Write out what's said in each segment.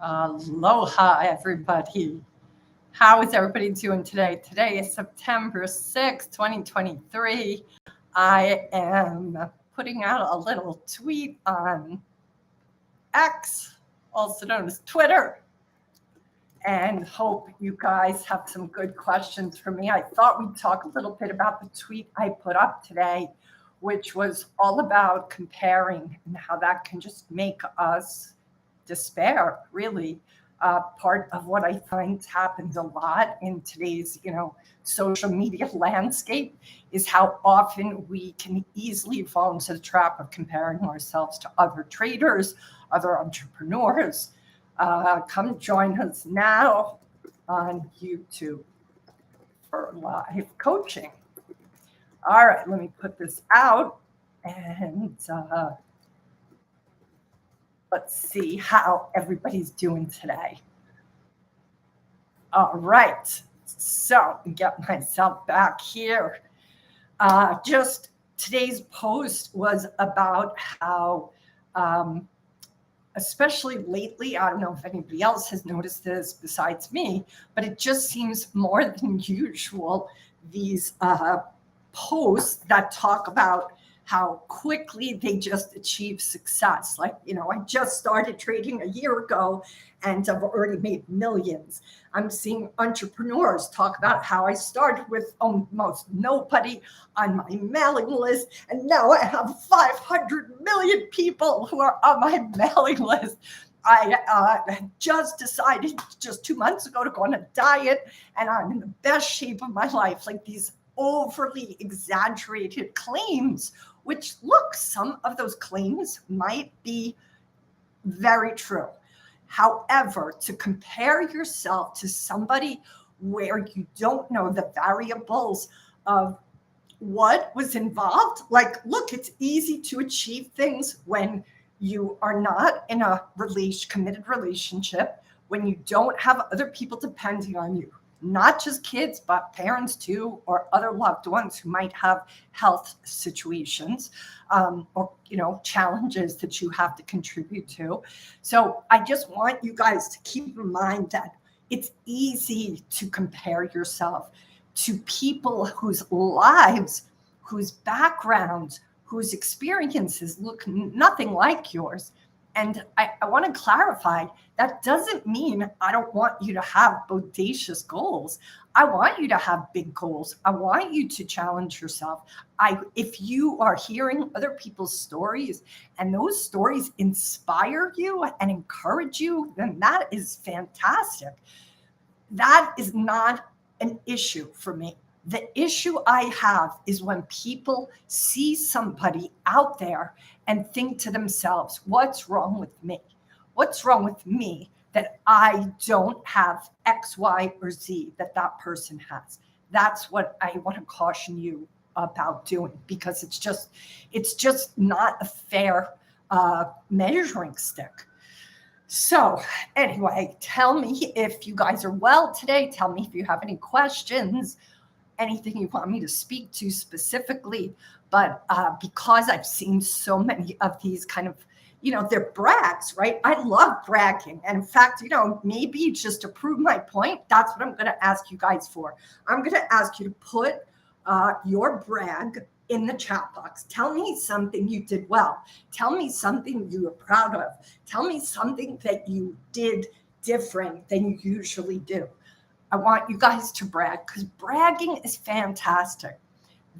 Aloha, everybody. How is everybody doing today? Today is September 6th, 2023. I am putting out a little tweet on X, also known as Twitter, and hope you guys have some good questions for me. I thought we'd talk a little bit about the tweet I put up today, which was all about comparing and how that can just make us despair, really. Part of what I find happens a lot in today's, social media landscape is how often we can easily fall into the trap of comparing ourselves to other traders, other entrepreneurs. Come join us now on YouTube for live coaching. All right, let me put this out and let's see how everybody's doing today. All right, so get myself back here. Just today's post was about how, especially lately, I don't know if anybody else has noticed this besides me, but it just seems more than usual, these posts that talk about how quickly they just achieve success. Like, I just started trading a year ago and I've already made millions. I'm seeing entrepreneurs talk about how I started with almost nobody on my mailing list, and now I have 500 million people who are on my mailing list. I just decided just 2 months ago to go on a diet, and I'm in the best shape of my life. Like these overly exaggerated claims, which look, some of those claims might be very true. However, to compare yourself to somebody where you don't know the variables of what was involved, like, look, it's easy to achieve things when you are not in a committed relationship, when you don't have other people depending on you, not just kids, but parents too, or other loved ones who might have health situations, or challenges that you have to contribute to. So I just want you guys to keep in mind that it's easy to compare yourself to people whose lives, whose backgrounds, whose experiences look nothing like yours. And I want to clarify, that doesn't mean I don't want you to have bodacious goals. I want you to have big goals. I want you to challenge yourself. If you are hearing other people's stories and those stories inspire you and encourage you, then that is fantastic. That is not an issue for me. The issue I have is when people see somebody out there and think to themselves, what's wrong with me? What's wrong with me that I don't have X, Y, or Z that person has? That's what I want to caution you about doing, because it's just not a fair measuring stick. So anyway, tell me if you guys are well today. Tell me if you have any questions, anything you want me to speak to specifically. But because I've seen so many of these kind of, they're brags, right? I love bragging. And in fact, maybe just to prove my point, that's what I'm going to ask you guys for. I'm going to ask you to put your brag in the chat box. Tell me something you did well. Tell me something you are proud of. Tell me something that you did different than you usually do. I want you guys to brag, because bragging is fantastic.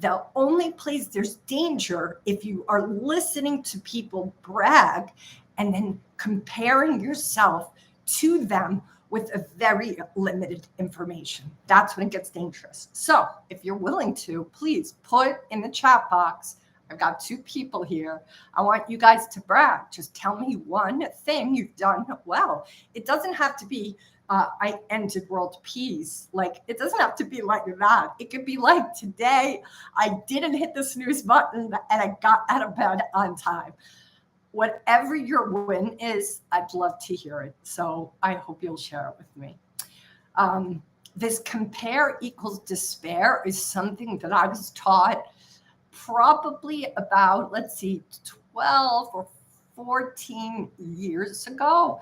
The only place there's danger if you are listening to people brag and then comparing yourself to them with a very limited information. That's when it gets dangerous. So if you're willing to, please put in the chat box. I've got 2 people here. I want you guys to brag. Just tell me one thing you've done well. It doesn't have to be I ended world peace. Like, it doesn't have to be like that. It could be like, today I didn't hit the snooze button and I got out of bed on time. Whatever your win is, I'd love to hear it. So I hope you'll share it with me. This compare equals despair is something that I was taught probably about, 12 or 14 years ago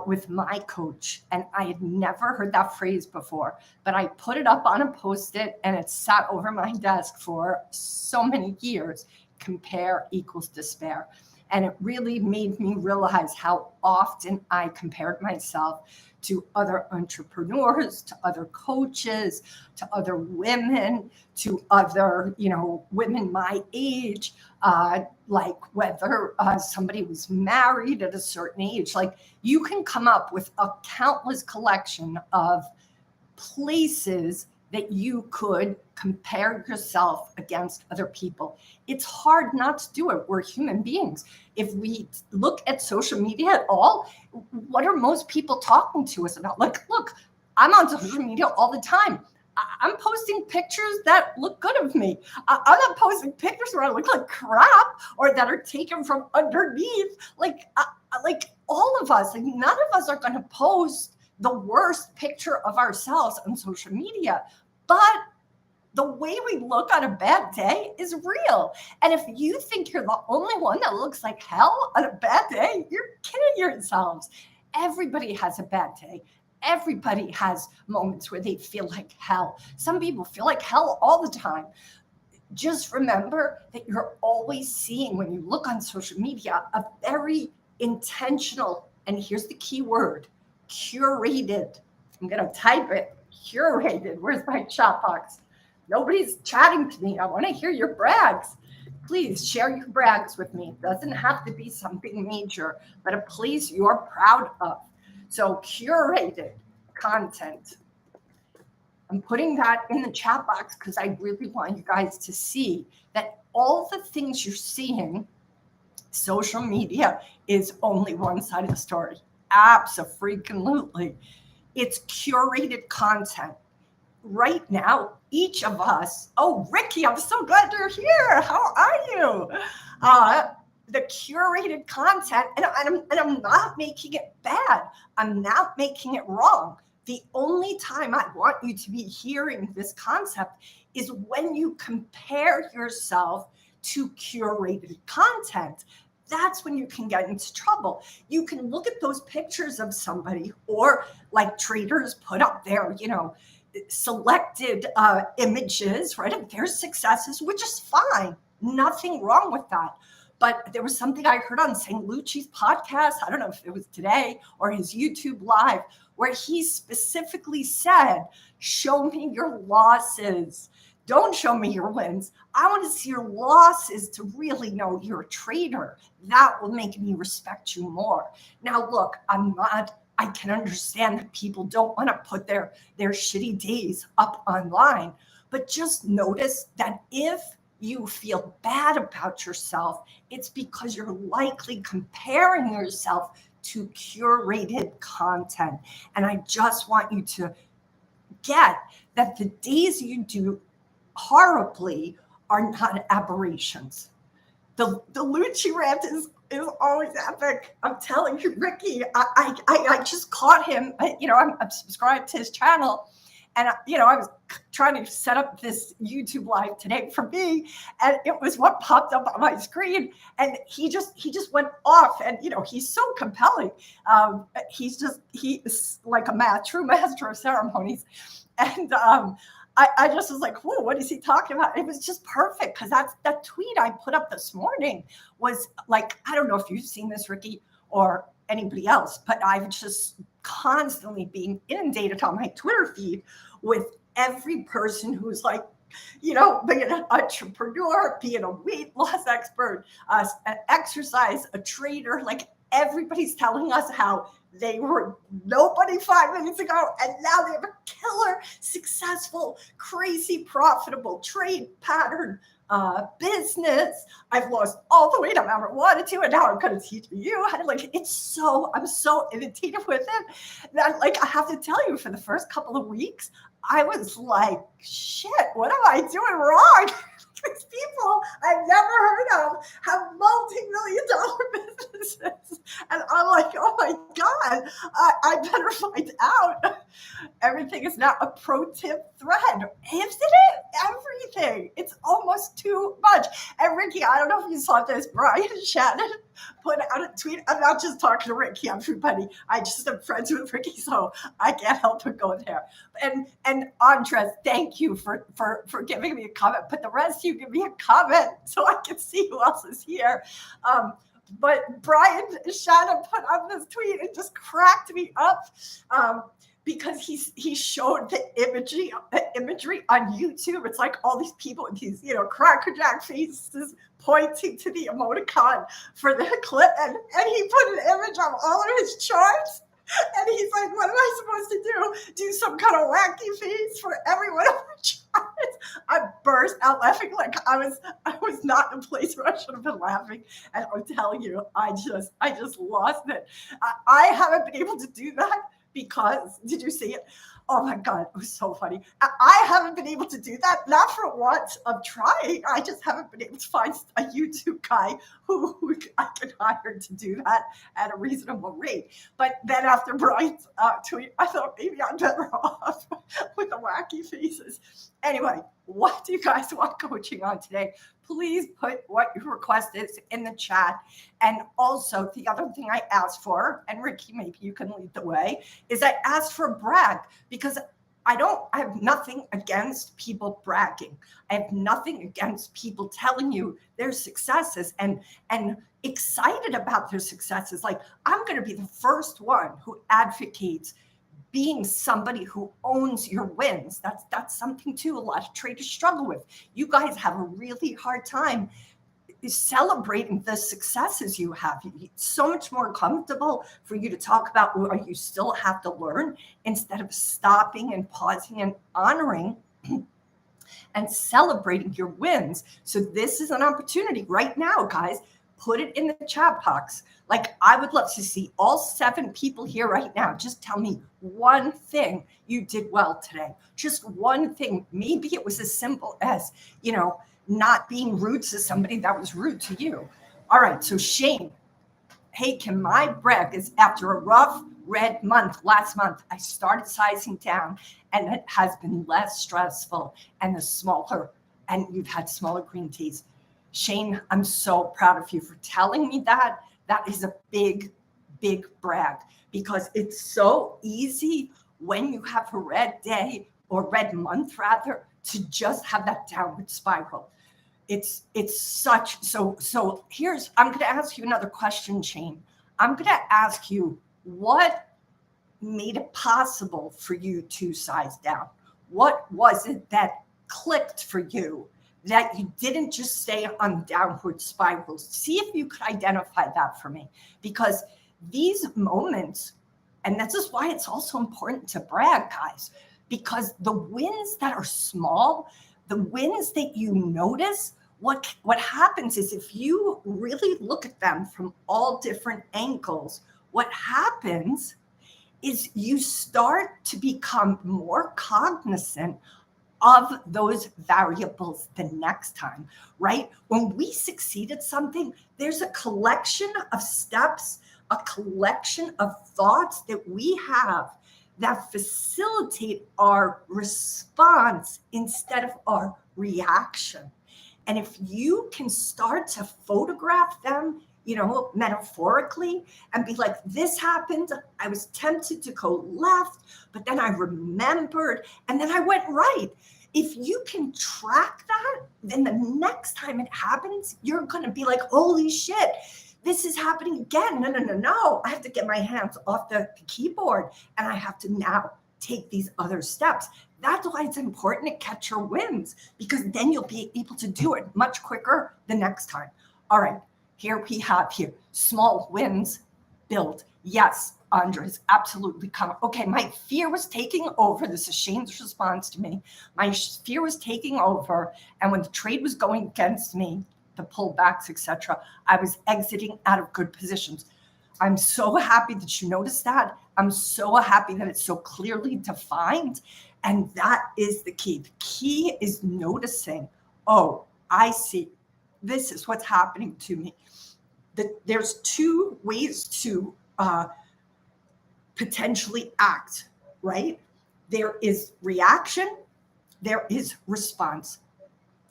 with my coach, and I had never heard that phrase before, but I put it up on a Post-it and it sat over my desk for so many years. Compare equals despair. And it really made me realize how often I compared myself to other entrepreneurs, to other coaches, to other women, to other, women my age, like whether somebody was married at a certain age. Like, you can come up with a countless collection of places that you could compare yourself against other people. It's hard not to do it. We're human beings. If we look at social media at all, what are most people talking to us about? Like, look, I'm on social media all the time. I'm posting pictures that look good of me. I'm not posting pictures where I look like crap or that are taken from underneath. Like all of us, like none of us are going to post the worst picture of ourselves on social media. But the way we look on a bad day is real. And if you think you're the only one that looks like hell on a bad day, you're kidding yourselves. Everybody has a bad day. Everybody has moments where they feel like hell. Some people feel like hell all the time. Just remember that you're always seeing, when you look on social media, a very intentional, and here's the key word, curated. I'm going to type it. Curated. Where's my chat box? Nobody's chatting to me. I want to hear your brags. Please share your brags with me. It doesn't have to be something major, but a place you're proud of. So curated content. I'm putting that in the chat box because I really want you guys to see that all the things you're seeing, social media is only one side of the story. Abso-freaking-lutely. It's curated content. Right now, each of us, oh, Ricky, I'm so glad you're here. How are you? The curated content, and I'm not making it bad. I'm not making it wrong. The only time I want you to be hearing this concept is when you compare yourself to curated content. That's when you can get into trouble. You can look at those pictures of somebody, or like traders put up their, selected images, right, of their successes, which is fine. Nothing wrong with that. But there was something I heard on St. Lucci's podcast, I don't know if it was today or his YouTube live, where he specifically said, show me your losses. Don't show me your wins. I want to see your losses to really know you're a trader. That will make me respect you more. Now, look, I can understand that people don't want to put their shitty days up online, but just notice that if you feel bad about yourself, it's because you're likely comparing yourself to curated content. And I just want you to get that the days you do horribly are not aberrations. The Lucci rant is always epic. I'm telling you, Ricky, I just caught him. I'm subscribed to his channel, and I was trying to set up this YouTube live today for me, and it was what popped up on my screen, and he just went off, and he's so compelling. He is like a true master of ceremonies, and I just was like, whoa, what is he talking about? It was just perfect, because that tweet I put up this morning was like, I don't know if you've seen this, Ricky, or anybody else, but I've just constantly being inundated on my Twitter feed with every person who's like, being an entrepreneur, being a weight loss expert, an exercise, a trader, like everybody's telling us how they were nobody 5 minutes ago, and now they have a killer, successful, crazy, profitable trade pattern business. I've lost all the weight I've ever wanted to, and now I'm going to teach you how to, I'm so inundated with it that I have to tell you, for the first couple of weeks, I was like, shit, what am I doing wrong? These people I've never heard of have multi-million-dollar businesses. And I'm like, oh my God, I better find out. Everything is now a pro tip thread. Isn't it? Everything. It's almost too much. And Ricky, I don't know if you saw this, Brian Shannon put out a tweet. I'm not just talking to Ricky, everybody. I just am friends with Ricky, so I can't help but go there. And Andres, thank you for giving me a comment. But the rest of you give me a comment so I can see who else is here. But Brian Shannon put on this tweet and just cracked me up. Because he showed the imagery on YouTube. It's like all these people with these, crackerjack faces pointing to the emoticon for the clip. And he put an image of all of his charts. And he's like, what am I supposed to do? Do some kind of wacky face for everyone on the charts? I burst out laughing like I was not in a place where I should have been laughing. And I'm telling you, I just lost it. I haven't been able to do that. Because, did you see it? Oh my God, it was so funny. I haven't been able to do that, not for want of trying. I just haven't been able to find a YouTube guy who I can hire to do that at a reasonable rate. But then after Brian's tweet, I thought maybe I'm better off with the wacky faces. Anyway, what do you guys want coaching on today? Please put what your request is in the chat. And also, the other thing I asked for, and Ricky, maybe you can lead the way, is I asked for brag because I have nothing against people bragging. I have nothing against people telling you their successes and excited about their successes. Like, I'm going to be the first one who advocates being somebody who owns your wins. That's something too a lot of traders struggle with. You guys have a really hard time celebrating the successes you have. It's so much more comfortable for you to talk about what you still have to learn instead of stopping and pausing and honoring and celebrating your wins. So this is an opportunity right now, guys. Put it in the chat box. Like, I would love to see all 7 people here right now. Just tell me one thing you did well today. Just one thing. Maybe it was as simple as, not being rude to somebody that was rude to you. All right. So Shane, hey, Kim, my brag is after a rough red month last month, I started sizing down and it has been less stressful and you've had smaller green teas. Shane, I'm so proud of you for telling me that. That is a big, big brag because it's so easy when you have a red day or red month rather to just have that downward spiral. It's such, so I'm going to ask you another question, Shane. I'm going to ask you, what made it possible for you to size down? What was it that clicked for you that you didn't just stay on downward spirals? See if you could identify that for me, because these moments, and this is why it's also important to brag, guys, because the wins that are small, the wins that you notice, what happens is if you really look at them from all different angles, what happens is you start to become more cognizant of those variables the next time, right? When we succeed at something, there's a collection of steps, a collection of thoughts that we have that facilitate our response instead of our reaction. And if you can start to photograph them, metaphorically, and be like, this happened, I was tempted to go left, but then I remembered, and then I went right. If you can track that, then the next time it happens, you're going to be like, holy shit, this is happening again. No. I have to get my hands off the keyboard, and I have to now take these other steps. That's why it's important to catch your wins, because then you'll be able to do it much quicker the next time. All right. Here we have small wins build. Yes, Andres, absolutely. Okay, my fear was taking over. This is Shane's response to me. My fear was taking over. And when the trade was going against me, the pullbacks, etc., I was exiting out of good positions. I'm so happy that you noticed that. I'm so happy that it's so clearly defined. And that is the key. The key is noticing, oh, I see. This is what's happening to me. There's 2 ways to potentially act, right? There is reaction, there is response.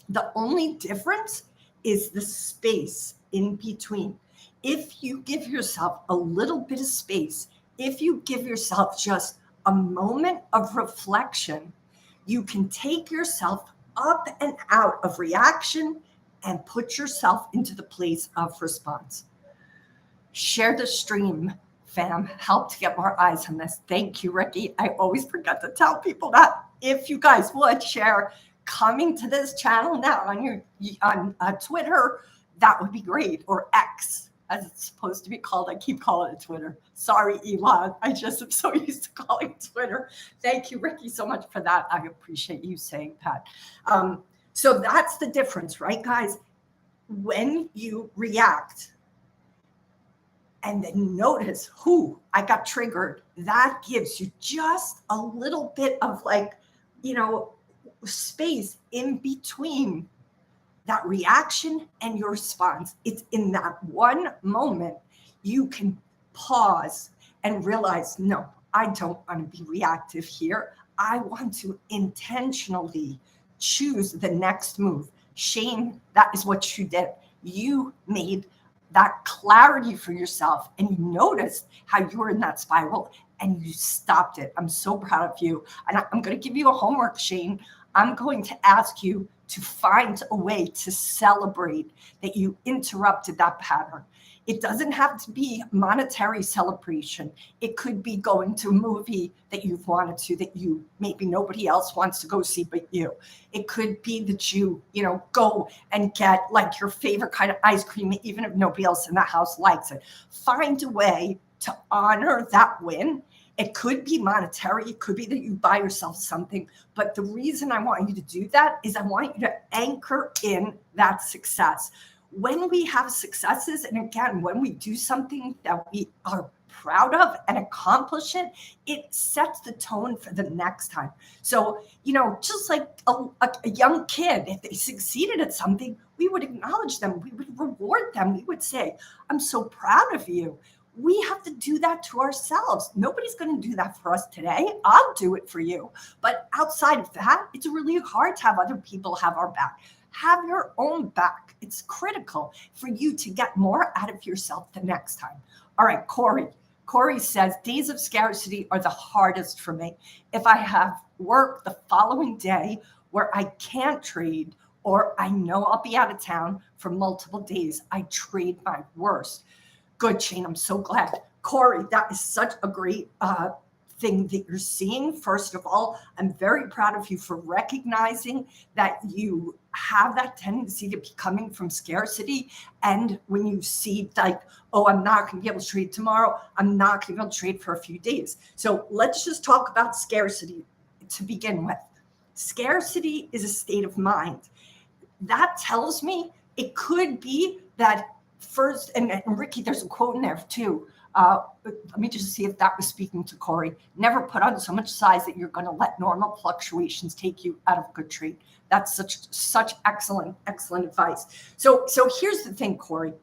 The only difference is the space in between. if you give yourself a little bit of space, if you give yourself just a moment of reflection, you can take yourself up and out of reaction and put yourself into the place of response. Share the stream, fam. Help to get more eyes on this. Thank you, Ricky. I always forget to tell people that. If you guys would share coming to this channel now on Twitter, that would be great. Or X, as it's supposed to be called. I keep calling it Twitter. Sorry, Elon. I just am so used to calling it Twitter. Thank you, Ricky, so much for that. I appreciate you saying that. So that's the difference, right, guys? When you react and then notice, I got triggered, that gives you just a little bit of space in between that reaction and your response. It's in that one moment you can pause and realize, no, I don't want to be reactive here. I want to intentionally choose the next move. Shane, that is what you did. You made that clarity for yourself and you noticed how you were in that spiral and you stopped it. I'm so proud of you. And I'm going to give you a homework, Shane. I'm going to ask you to find a way to celebrate that you interrupted that pattern. It doesn't have to be monetary celebration. It could be going to a movie that you've wanted to, that you maybe nobody else wants to go see but you. It could be that you go and get like your favorite kind of ice cream, even if nobody else in the house likes it. Find a way to honor that win. It could be monetary. It could be that you buy yourself something. But the reason I want you to do that is I want you to anchor in that success. When we have successes, and again, when we do something that we are proud of and accomplish it, it sets the tone for the next time. So, just like a young kid, if they succeeded at something, we would acknowledge them. We would reward them. We would say, I'm so proud of you. We have to do that to ourselves. Nobody's going to do that for us today. I'll do it for you. But outside of that, it's really hard to have other people have our back. Have your own back. It's critical for you to get more out of yourself the next time. All right, Corey. Corey says, days of scarcity are the hardest for me. If I have work the following day where I can't trade, or I know I'll be out of town for multiple days, I trade my worst. Good, Shane. I'm so glad. Corey, that is such a great thing that you're seeing. First of all, I'm very proud of you for recognizing that you have that tendency to be coming from scarcity. And when you see I'm not going to be able to trade tomorrow, I'm not going to be able to trade for a few days. So let's just talk about scarcity to begin with. Scarcity is a state of mind. That tells me it could be that first, and Ricky, there's a quote in there too. Let me just see if that was speaking to Corey. Never put on so much size that you're going to let normal fluctuations take you out of a good trade. That's such excellent advice. So here's the thing, Corey.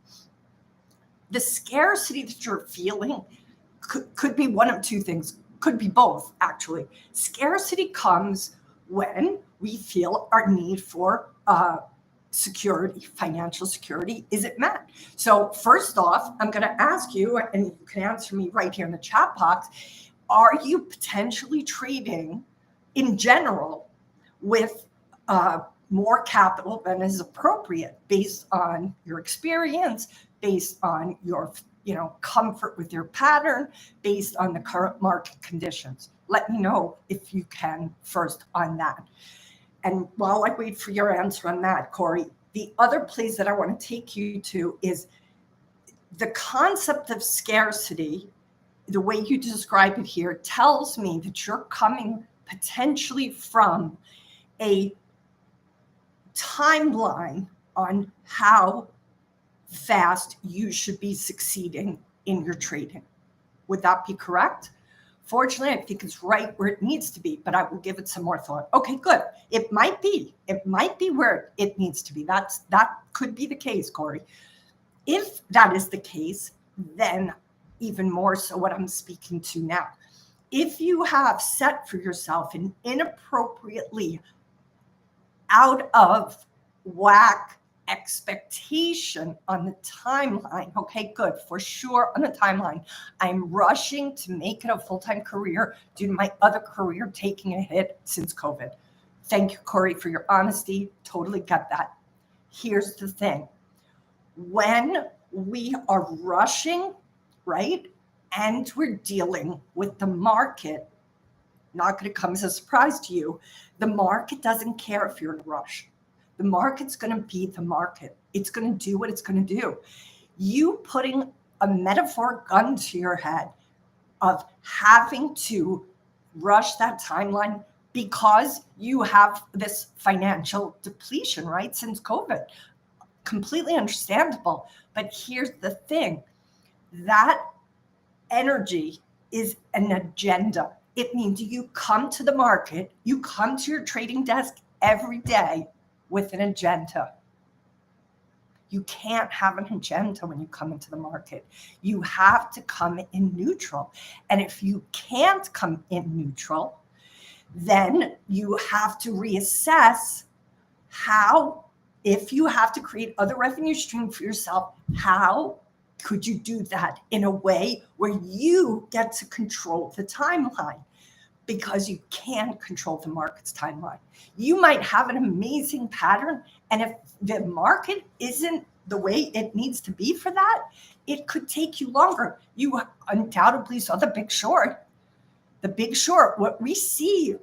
The scarcity that you're feeling could be one of two things. Could be both, actually. Scarcity comes when we feel our need for security, financial security, is it met? So first off, I'm going to ask you, and you can answer me right here in the chat box, are you potentially trading in general with more capital than is appropriate based on your experience, based on your comfort with your pattern, based on the current market conditions? Let me know if you can first on that. And while I wait for your answer on that, Corey, the other place that I want to take you to is the concept of scarcity. The way you describe it here tells me that you're coming potentially from a timeline on how fast you should be succeeding in your trading. Would that be correct? Fortunately, I think it's right where it needs to be, but I will give it some more thought. Okay, good. It might be where it needs to be. That could be the case, Corey. If that is the case, then even more so what I'm speaking to now. If you have set for yourself an inappropriately out of whack expectation on the timeline. Okay, good, for sure on the timeline. I'm rushing to make it a full-time career due to my other career taking a hit since COVID. Thank you, Corey, for your honesty. Totally get that. Here's the thing. When we are rushing, right, and we're dealing with the market, not going to come as a surprise to you, the market doesn't care if you're in a rush. The market's going to be the market. It's going to do what it's going to do. You putting a metaphoric gun to your head of having to rush that timeline because you have this financial depletion, right, since COVID. Completely understandable. But here's the thing. That energy is an agenda. It means you come to the market, you come to your trading desk every day with an agenda. You can't have an agenda when you come into the market. You have to come in neutral. And if you can't come in neutral, then you have to reassess how, if you have to create other revenue streams for yourself, how could you do that in a way where you get to control the timeline? Because you can control the market's timeline. You might have an amazing pattern, and if the market isn't the way it needs to be for that, it could take you longer. You undoubtedly saw The Big Short. The Big Short, what we see,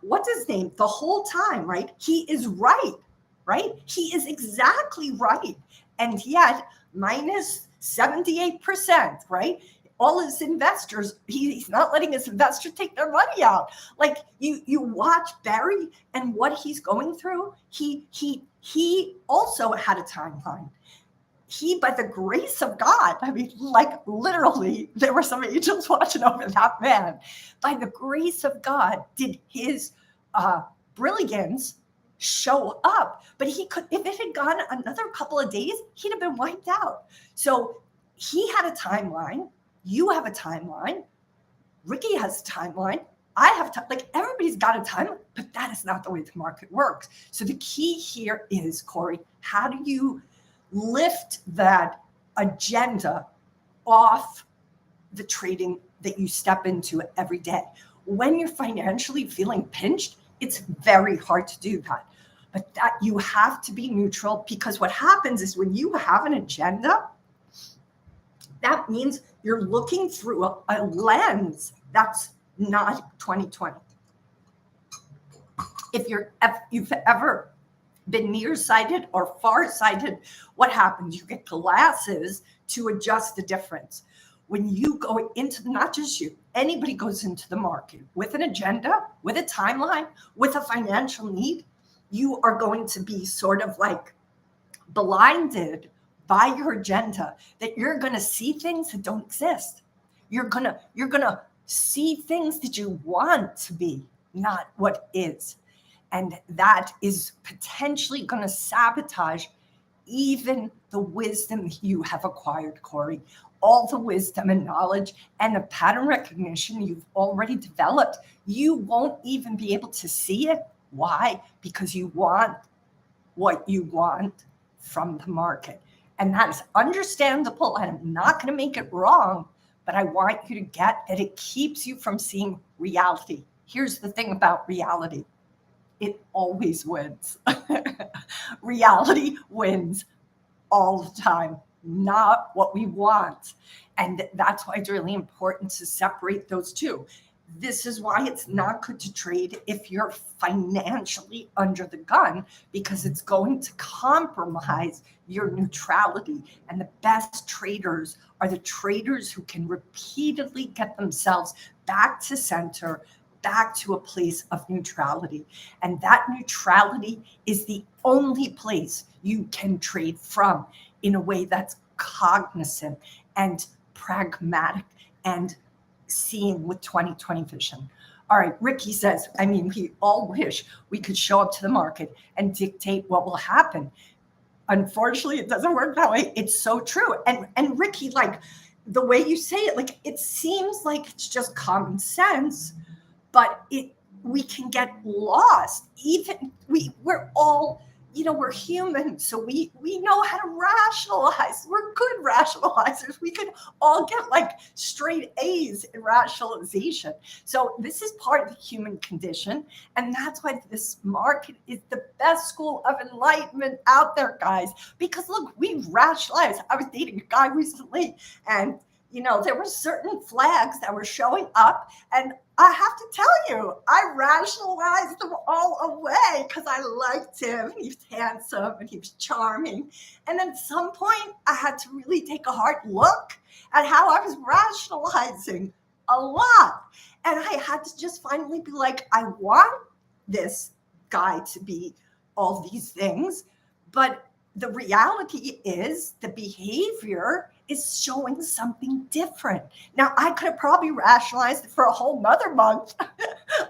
what's his name, the whole time, right? He is right? He is exactly right. And yet, minus 78%, right? All his investors, he's not letting his investors take their money out. Like you watch Barry and what he's going through. He also had a timeline. He, by the grace of God, I mean, like literally, there were some angels watching over that man. By the grace of God, did his brilliance show up? But he could, if it had gone another couple of days, he'd have been wiped out. So he had a timeline. You have a timeline. Ricky has a timeline. I have like everybody's got a timeline, but that is not the way the market works. So the key here is, Corey, how do you lift that agenda off the trading that you step into every day? When you're financially feeling pinched, it's very hard to do that. But that you have to be neutral, because what happens is when you have an agenda, that means you're looking through a lens that's not 2020. If you've ever been nearsighted or farsighted, what happens? You get glasses to adjust the difference. When you go into, not just you, anybody goes into the market with an agenda, with a timeline, with a financial need, you are going to be sort of like blinded by your agenda, that you're going to see things that don't exist. You're going to see things that you want to be, not what is. And that is potentially going to sabotage even the wisdom you have acquired, Corey. All the wisdom and knowledge and the pattern recognition you've already developed, you won't even be able to see it. Why? Because you want what you want from the market. And that is understandable, and I'm not going to make it wrong, but I want you to get that it keeps you from seeing reality. Here's the thing about reality. It always wins. Reality wins all the time, not what we want. And that's why it's really important to separate those two. This is why it's not good to trade if you're financially under the gun, because it's going to compromise your neutrality. And the best traders are the traders who can repeatedly get themselves back to center, back to a place of neutrality. And that neutrality is the only place you can trade from in a way that's cognizant and pragmatic and seeing with 2020 vision. All right, Ricky says, I mean, we all wish we could show up to the market and dictate what will happen. Unfortunately, it doesn't work that way. It's so true. And Ricky, like the way you say it, like it seems like it's just common sense, but we can get lost. Even we're all, we're human, so we know how to rationalize. We're good rationalizers. We could all get like straight A's in rationalization. So this is part of the human condition, and that's why this market is the best school of enlightenment out there, guys. Because look, we rationalize. I was dating a guy recently, and there were certain flags that were showing up, and I have to tell you, I rationalized them all away because I liked him. He was handsome and he was charming. And at some point, I had to really take a hard look at how I was rationalizing a lot. And I had to just finally be like, I want this guy to be all these things, but the reality is the behavior is showing something different. Now, I could have probably rationalized it for a whole nother month,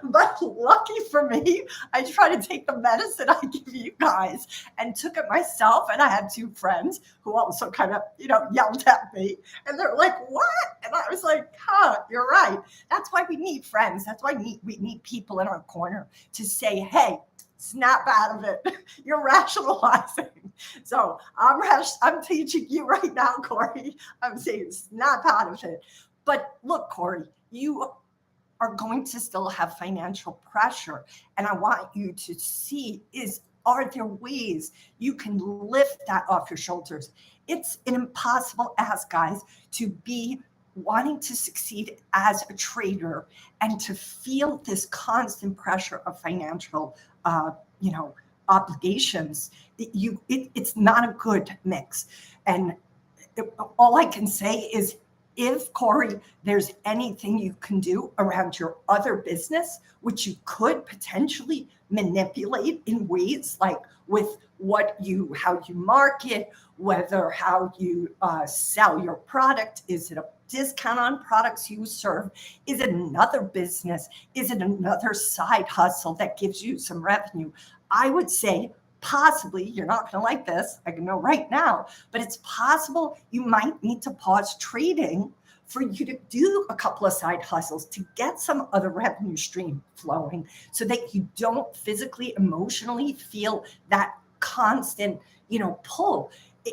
but lucky for me, I tried to take the medicine I give you guys and took it myself. And I had two friends who also kind of, yelled at me, and they're like, what? And I was like, you're right. That's why we need friends. That's why we need people in our corner to say, hey, snap out of it. You're rationalizing. So I'm teaching you right now, Corey. I'm saying snap out of it. But look, Corey, you are going to still have financial pressure. And I want you to see are there ways you can lift that off your shoulders? It's an impossible ask, guys, to be wanting to succeed as a trader and to feel this constant pressure of financial obligations. It's not a good mix. And all I can say is, if, Corey, there's anything you can do around your other business, which you could potentially manipulate in ways like with how you market, how you sell your product. Is it a discount on products you serve? Is it another business? Is it another side hustle that gives you some revenue? I would say possibly, you're not going to like this, I know right now, but it's possible you might need to pause trading for you to do a couple of side hustles to get some other revenue stream flowing so that you don't physically, emotionally feel that constant, pull.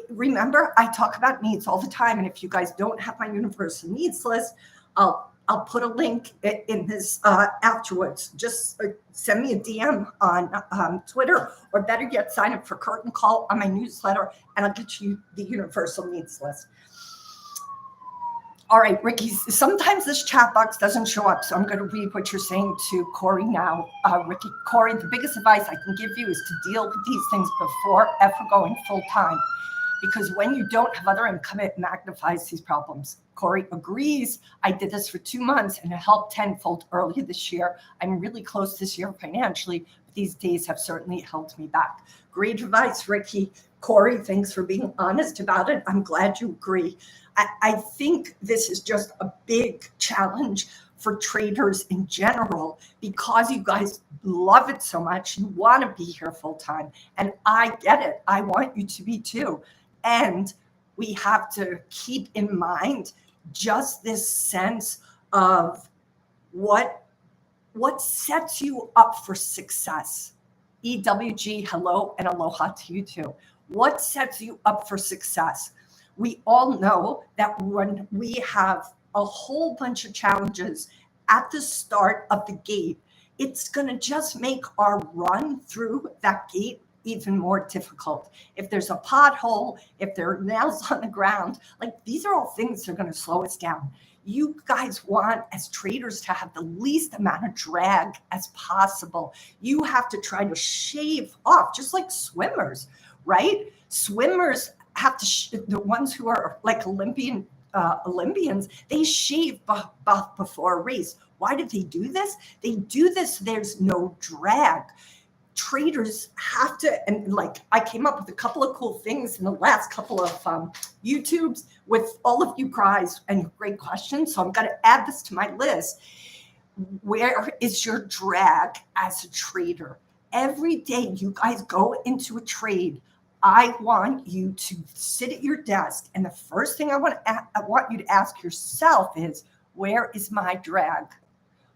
Remember, I talk about needs all the time. And if you guys don't have my universal needs list, I'll put a link in this afterwards. Just send me a DM on Twitter, or better yet, sign up for Curtain Call on my newsletter, and I'll get you the universal needs list. All right, Ricky, sometimes this chat box doesn't show up, so I'm going to read what you're saying to Corey now. Ricky, Corey, the biggest advice I can give you is to deal with these things before ever going full time, because when you don't have other income, it magnifies these problems. Corey agrees. I did this for 2 months and it helped tenfold earlier this year. I'm really close this year financially, but these days have certainly held me back. Great advice, Ricky. Corey, thanks for being honest about it. I'm glad you agree. I think this is just a big challenge for traders in general, because you guys love it so much. You want to be here full time. And I get it. I want you to be too. And we have to keep in mind just this sense of what sets you up for success. EWG, hello, and aloha to you too. What sets you up for success? We all know that when we have a whole bunch of challenges at the start of the gate, it's going to just make our run through that gate even more difficult. If there's a pothole, if there are nails on the ground, like these are all things that are going to slow us down. You guys want, as traders, to have the least amount of drag as possible. You have to try to shave off, just like swimmers, right? Swimmers have to, the ones who are like Olympians, they shave before a race. Why did they do this? They do this so there's no drag. Traders have to, and like I came up with a couple of cool things in the last couple of YouTubes with all of you guys and great questions. So I'm going to add this to my list. Where is your drag as a trader? Every day you guys go into a trade, I want you to sit at your desk, and the first thing I want you to ask yourself is, where is my drag?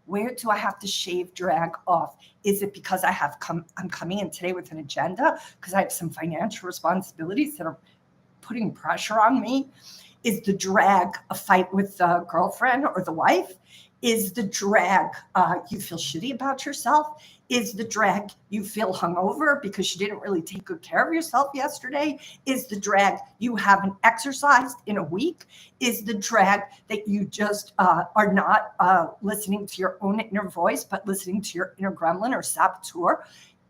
Where do I have to shave drag off? Is it because I'm coming in today with an agenda because I have some financial responsibilities that are putting pressure on me? Is the drag a fight with the girlfriend or the wife? Is the drag you feel shitty about yourself? Is the drag you feel hungover because you didn't really take good care of yourself yesterday? Is the drag you haven't exercised in a week? Is the drag that you just are not listening to your own inner voice, but listening to your inner gremlin or saboteur?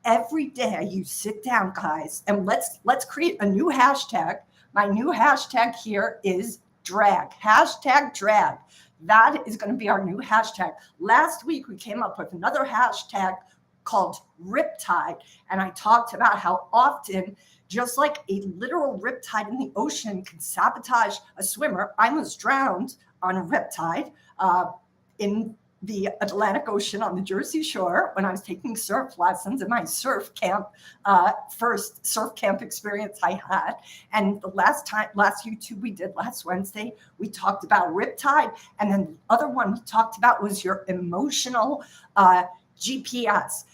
Every day you sit down, guys, and let's create a new hashtag. My new hashtag here is drag. Hashtag drag. That is going to be our new hashtag. Last week, we came up with another hashtag called Riptide. And I talked about how often, just like a literal riptide in the ocean can sabotage a swimmer, I was drowned on a riptide in the Atlantic Ocean on the Jersey Shore when I was taking surf lessons in my surf camp, first surf camp experience I had. And the last YouTube we did last Wednesday, we talked about riptide. And then the other one we talked about was your emotional GPS.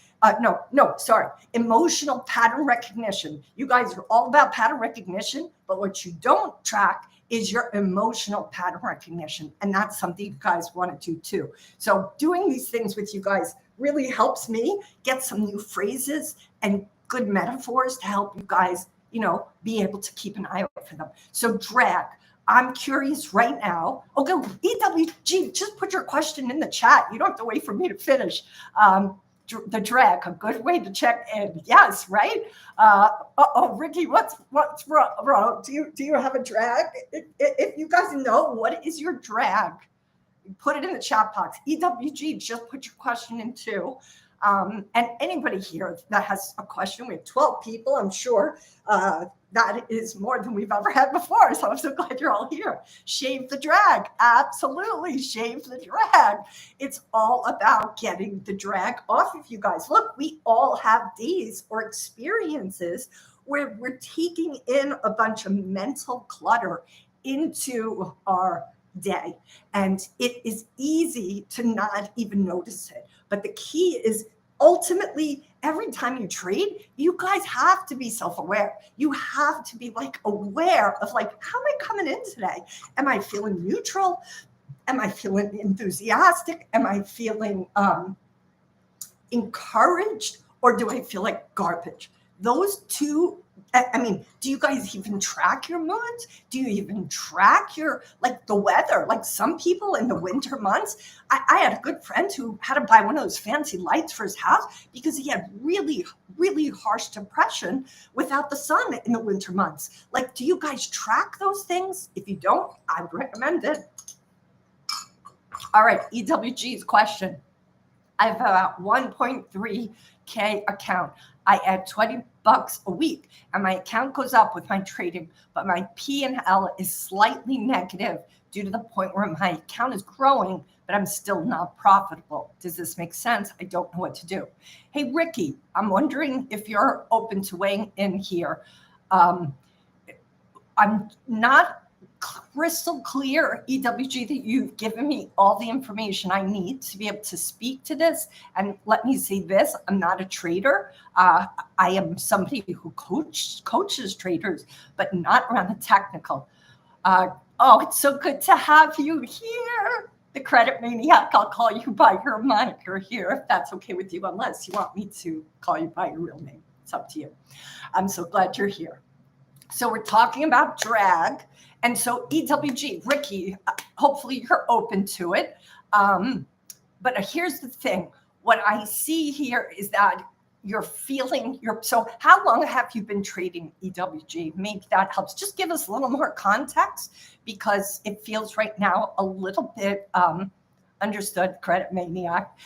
Emotional pattern recognition. You guys are all about pattern recognition, but what you don't track is your emotional pattern recognition. And that's something you guys want to do too. So doing these things with you guys really helps me get some new phrases and good metaphors to help you guys, be able to keep an eye out for them. So drag. I'm curious right now. Okay, EWG, just put your question in the chat. You don't have to wait for me to finish. The drag, a good way to check in. Yes, right? Ricky, what's wrong? Do you have a drag? If you guys know, what is your drag? Put it in the chat box. EWG, just put your question in too. And anybody here that has a question, we have 12 people, I'm sure. That is more than we've ever had before. So I'm so glad you're all here. Shave the drag. Absolutely. Shave the drag. It's all about getting the drag off of you guys. Look, we all have days or experiences where we're taking in a bunch of mental clutter into our day. And it is easy to not even notice it. But the key is ultimately, every time you trade, you guys have to be self-aware. You have to be aware of how am I coming in today? Am I feeling neutral? Am I feeling enthusiastic? Am I feeling encouraged? Or do I feel like garbage? Those two, do you guys even track your moods? Do you even track your, the weather? Some people in the winter months, I had a good friend who had to buy one of those fancy lights for his house because he had really, really harsh depression without the sun in the winter months. Do you guys track those things? If you don't, I would recommend it. All right, EWG's question. I have about 1.3K account. I add $20 a week and my account goes up with my trading, but my P&L is slightly negative due to the point where my account is growing, but I'm still not profitable. Does this make sense? I don't know what to do. Hey, Ricky, I'm wondering if you're open to weighing in here. I'm not crystal clear, EWG, that you've given me all the information I need to be able to speak to this. And let me say this, I'm not a trader. I am somebody who coaches traders, but not around the technical. It's so good to have you here. The Credit Maniac, I'll call you by your moniker here, if that's okay with you, unless you want me to call you by your real name. It's up to you. I'm so glad you're here. So we're talking about drag. And so EWG, Ricky, hopefully you're open to it. But here's the thing. What I see here is that so how long have you been trading EWG? Maybe that helps. Just give us a little more context because it feels right now a little bit, understood, Credit Maniac.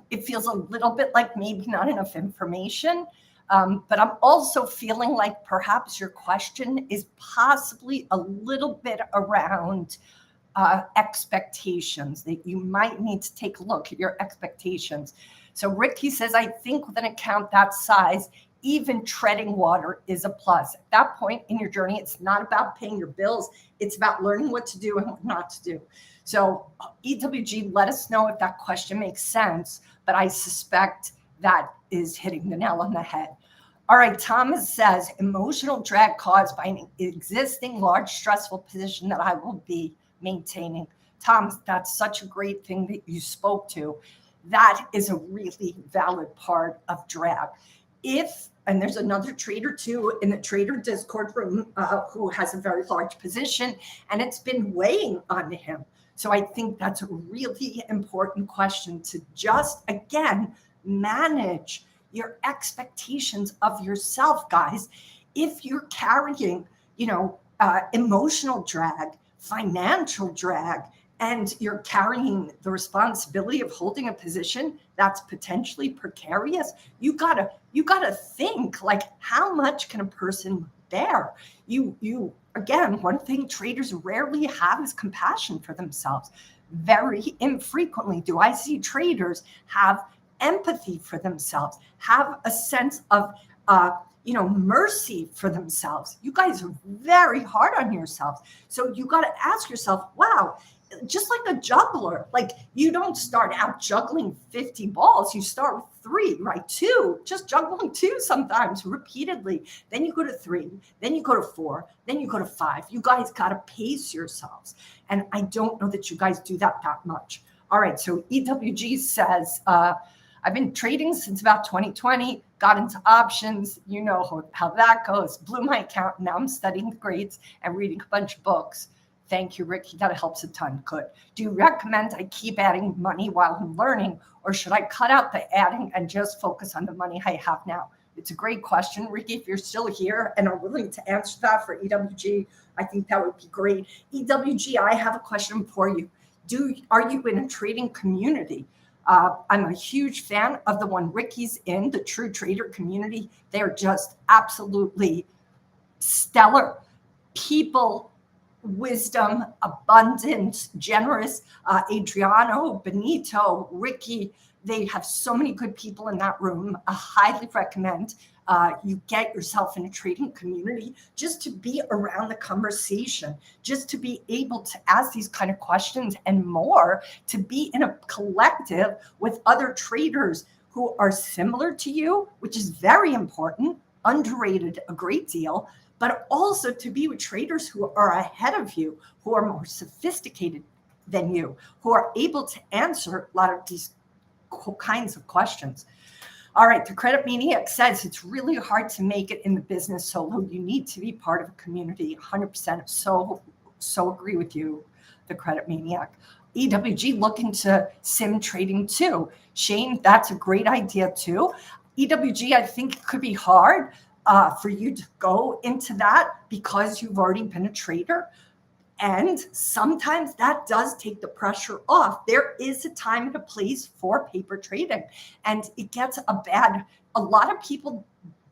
It feels a little bit like maybe not enough information. But I'm also feeling like perhaps your question is possibly a little bit around expectations, that you might need to take a look at your expectations. So Ricky says, I think with an account that size, even treading water is a plus. At that point in your journey, it's not about paying your bills. It's about learning what to do and what not to do. So EWG, let us know if that question makes sense, but I suspect that is hitting the nail on the head. All right, Thomas says, emotional drag caused by an existing large stressful position that I will be maintaining. Thomas, that's such a great thing that you spoke to. That is a really valid part of drag. And there's another trader too in the trader Discord room who has a very large position, and it's been weighing on him. So I think that's a really important question to just, again, manage your expectations of yourself, guys. If you're carrying, emotional drag, financial drag, and you're carrying the responsibility of holding a position that's potentially precarious, you gotta think, like, how much can a person bear? Again, one thing traders rarely have is compassion for themselves. Very infrequently do I see traders have empathy for themselves, have a sense of mercy for themselves. You guys are very hard on yourselves. So you got to ask yourself, wow, just like a juggler, like, you don't start out juggling 50 balls. You start with 3, right? 2, just juggling 2 sometimes repeatedly. Then you go to 3, then you go to 4, then you go to 5. You guys got to pace yourselves. And I don't know that you guys do that much. All right. So EWG says, I've been trading since about 2020, got into options. You know how that goes. Blew my account. Now I'm studying the grades and reading a bunch of books. Thank you, Ricky. That helps a ton. Good. Do you recommend I keep adding money while I'm learning, or should I cut out the adding and just focus on the money I have now? It's a great question, Ricky. If you're still here and are willing to answer that for EWG, I think that would be great. EWG, I have a question for you. Are you in a trading community? I'm a huge fan of the one Ricky's in, the True Trader community. They're just absolutely stellar people. Wisdom, abundant, generous, Adriano, Benito, Ricky. They have so many good people in that room. I highly recommend you get yourself in a trading community just to be around the conversation, just to be able to ask these kind of questions and more, to be in a collective with other traders who are similar to you, which is very important, underrated a great deal, but also to be with traders who are ahead of you, who are more sophisticated than you, who are able to answer a lot of these kinds of questions. All right, the Credit Maniac says it's really hard to make it in the business solo. You need to be part of a community. 100%. So agree with you, the Credit Maniac. EWG, look into sim trading too. Shane, that's a great idea too. EWG, I think it could be hard for you to go into that because you've already been a trader. And sometimes that does take the pressure off. There is a time and a place for paper trading, and it gets a lot of people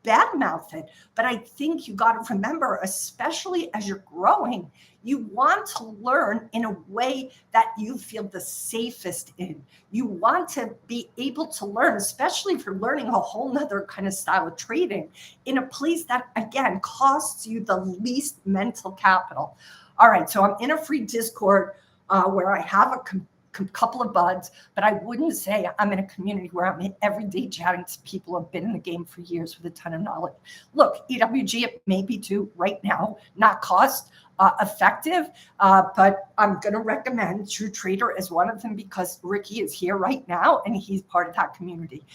badmouth it. But I think you got to remember, especially as you're growing, you want to learn in a way that you feel the safest in. You want to be able to learn, especially if you're learning a whole nother kind of style of trading, in a place that, again, costs you the least mental capital. All right, so I'm in a free Discord where I have a couple of buds, but I wouldn't say I'm in a community where I'm every day chatting to people who have been in the game for years with a ton of knowledge. Look, EWG, it may be too right now, not cost effective, but I'm going to recommend True Trader as one of them because Ricky is here right now and he's part of that community.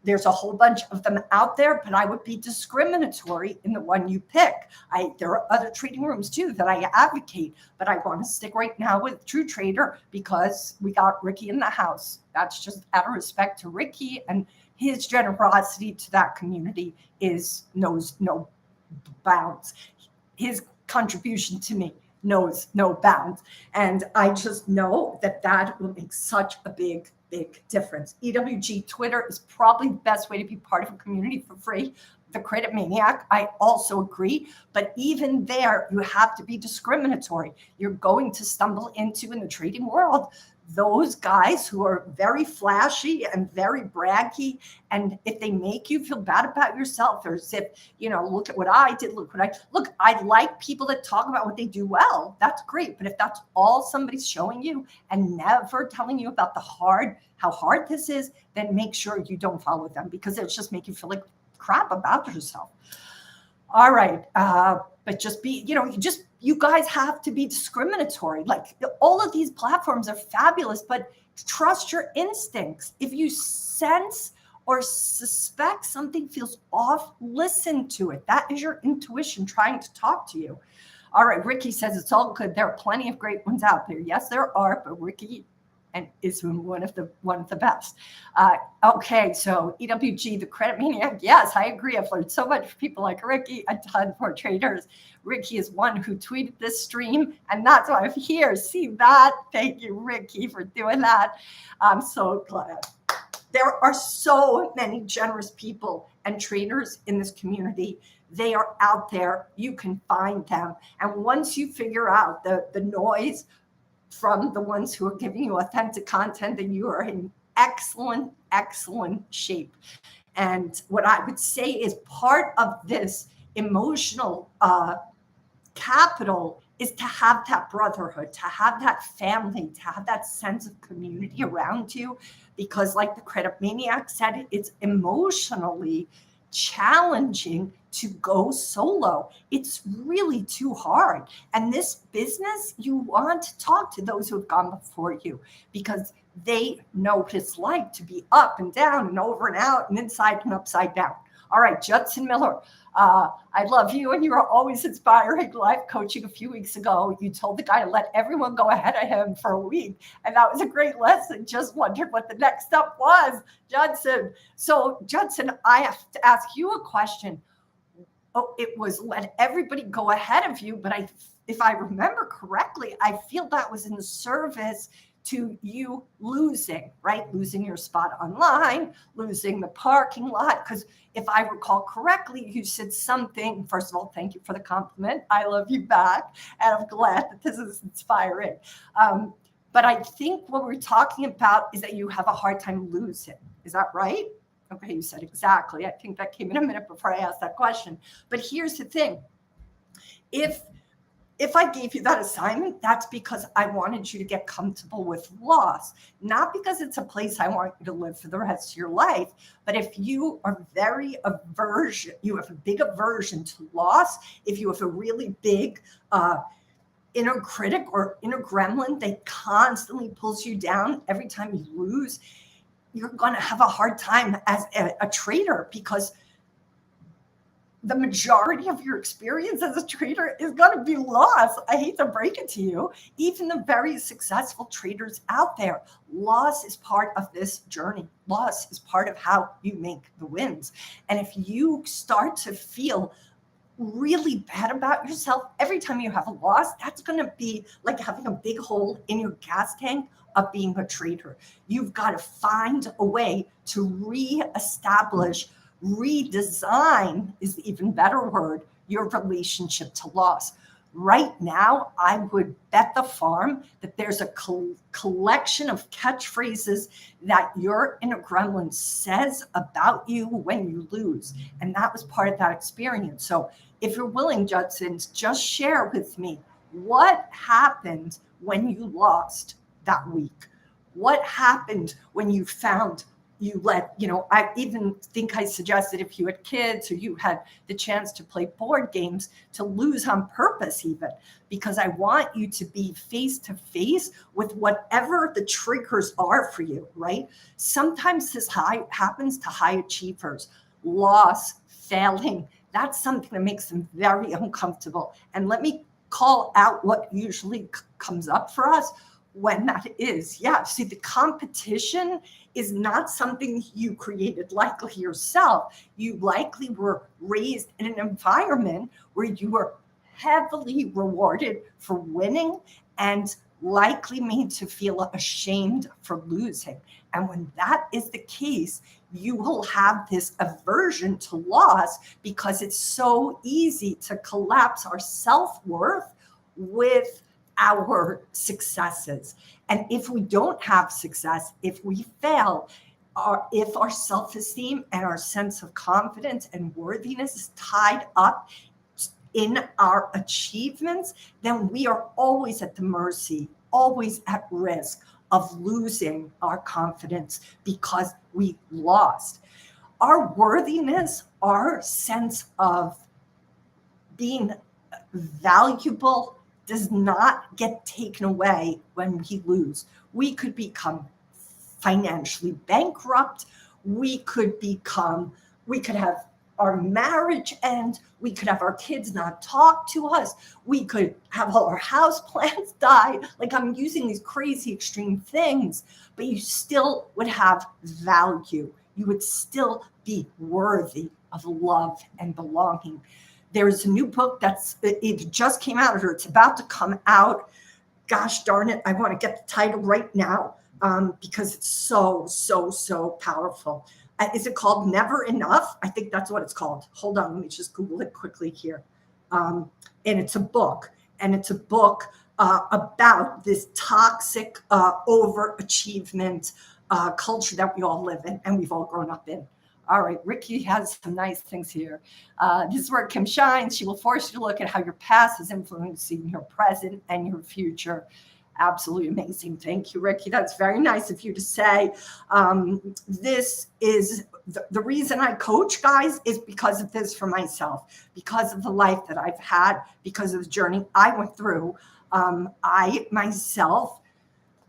There's a whole bunch of them out there, but I would be discriminatory in the one you pick. There are other trading rooms too that I advocate, but I want to stick right now with True Trader because we got Ricky in the house. That's just out of respect to Ricky, and his generosity to that community knows no bounds. His contribution to me knows no bounds. And I just know that will make such a big difference. EWG Twitter is probably the best way to be part of a community for free. The Credit Maniac, I also agree, but even there, you have to be discriminatory. You're going to stumble into, in the trading world, those guys who are very flashy and very braggy, and if they make you feel bad about yourself, or as if, look at what I did, look, I like people that talk about what they do well. That's great. But if that's all somebody's showing you and never telling you about how hard this is, then make sure you don't follow them, because it'll just make you feel like crap about yourself. All right. But just be, you guys have to be discriminatory. Like, all of these platforms are fabulous, but trust your instincts. If you sense or suspect something feels off, listen to it. That is your intuition trying to talk to you. All right. Ricky says it's all good. There are plenty of great ones out there. Yes, there are, but Ricky is one of the best. Okay, so EWG, the credit maniac. Yes, I agree. I've learned so much from people like Ricky, a ton more traders. Ricky is one who tweeted this stream, and that's why I'm here. See that? Thank you, Ricky, for doing that. I'm so glad. There are so many generous people and traders in this community. They are out there. You can find them. And once you figure out the noise from the ones who are giving you authentic content, then you are in excellent shape. And what I would say is part of this emotional capital is to have that brotherhood, to have that family, to have that sense of community around you. Because like the credit maniac said, it's emotionally challenging to go solo. It's really too hard. And this business, you want to talk to those who have gone before you, because they know what it's like to be up and down and over and out and inside and upside down. All right, Judson Miller, I love you, and you are always inspiring. Live coaching a few weeks ago, you told the guy to let everyone go ahead of him for a week, and that was a great lesson. Just wondered what the next step was, Judson. So, Judson, I have to ask you a question. Oh, it was let everybody go ahead of you, but if I remember correctly, I feel that was in service to you losing, right? Losing your spot online, losing the parking lot. Because if I recall correctly, you said something. First of all, thank you for the compliment. I love you back. And I'm glad that this is inspiring. But I think what we're talking about is that you have a hard time losing. Is that right? Okay, you said exactly. I think that came in a minute before I asked that question. But here's the thing. If I gave you that assignment, that's because I wanted you to get comfortable with loss, not because it's a place I want you to live for the rest of your life. But if you are you have a big aversion to loss, if you have a really big inner critic or inner gremlin that constantly pulls you down every time you lose, you're going to have a hard time as a trader, because the majority of your experience as a trader is going to be loss. I hate to break it to you. Even the very successful traders out there, loss is part of this journey. Loss is part of how you make the wins. And if you start to feel really bad about yourself every time you have a loss, that's going to be like having a big hole in your gas tank of being a trader. You've got to find a way to reestablish, redesign is the even better word, your relationship to loss. Right now, I would bet the farm that there's a collection of catchphrases that your inner gremlin says about you when you lose. And that was part of that experience. So if you're willing, Judson, just share with me what happened when you lost that week. What happened when you found I even think I suggested if you had kids or you had the chance to play board games, to lose on purpose even, because I want you to be face to face with whatever the triggers are for you, right? Sometimes this happens to high achievers. Loss, failing, that's something that makes them very uncomfortable. And let me call out what usually comes up for us when that is. Yeah, see, the competition is not something you created likely yourself. You likely were raised in an environment where you were heavily rewarded for winning and likely made to feel ashamed for losing. And when that is the case, you will have this aversion to loss, because it's so easy to collapse our self-worth with our successes. And if we don't have success, if we fail, if our self-esteem and our sense of confidence and worthiness is tied up in our achievements, then we are always at the mercy, always at risk of losing our confidence because we lost. Our worthiness, our sense of being valuable does not get taken away when we lose. We could become financially bankrupt. We could have our marriage end. We could have our kids not talk to us. We could have all our house plants die. Like, I'm using these crazy extreme things, but you still would have value. You would still be worthy of love and belonging. There's a new book it just came out, or it's about to come out. Gosh darn it, I want to get the title right now because it's so powerful. Is it called Never Enough? I think that's what it's called. Hold on, let me just Google it quickly here. And it's a book, about this toxic overachievement culture that we all live in and we've all grown up in. All right, Ricky has some nice things here. This is where Kim shines. She will force you to look at how your past is influencing your present and your future. Absolutely amazing. Thank you, Ricky. That's very nice of you to say. This is the reason I coach, guys, is because of this for myself, because of the life that I've had, because of the journey I went through. I myself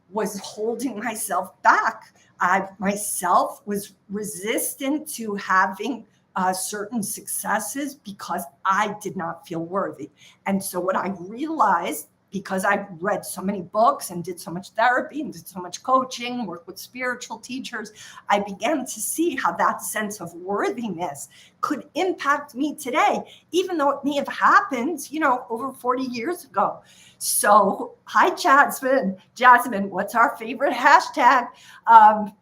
was holding myself back. I myself was resistant to having certain successes because I did not feel worthy. And so what I realized, because I read so many books and did so much therapy and did so much coaching, worked with spiritual teachers, I began to see how that sense of worthiness could impact me today, even though it may have happened, over 40 years ago. So, hi, Jasmine. Jasmine, what's our favorite hashtag?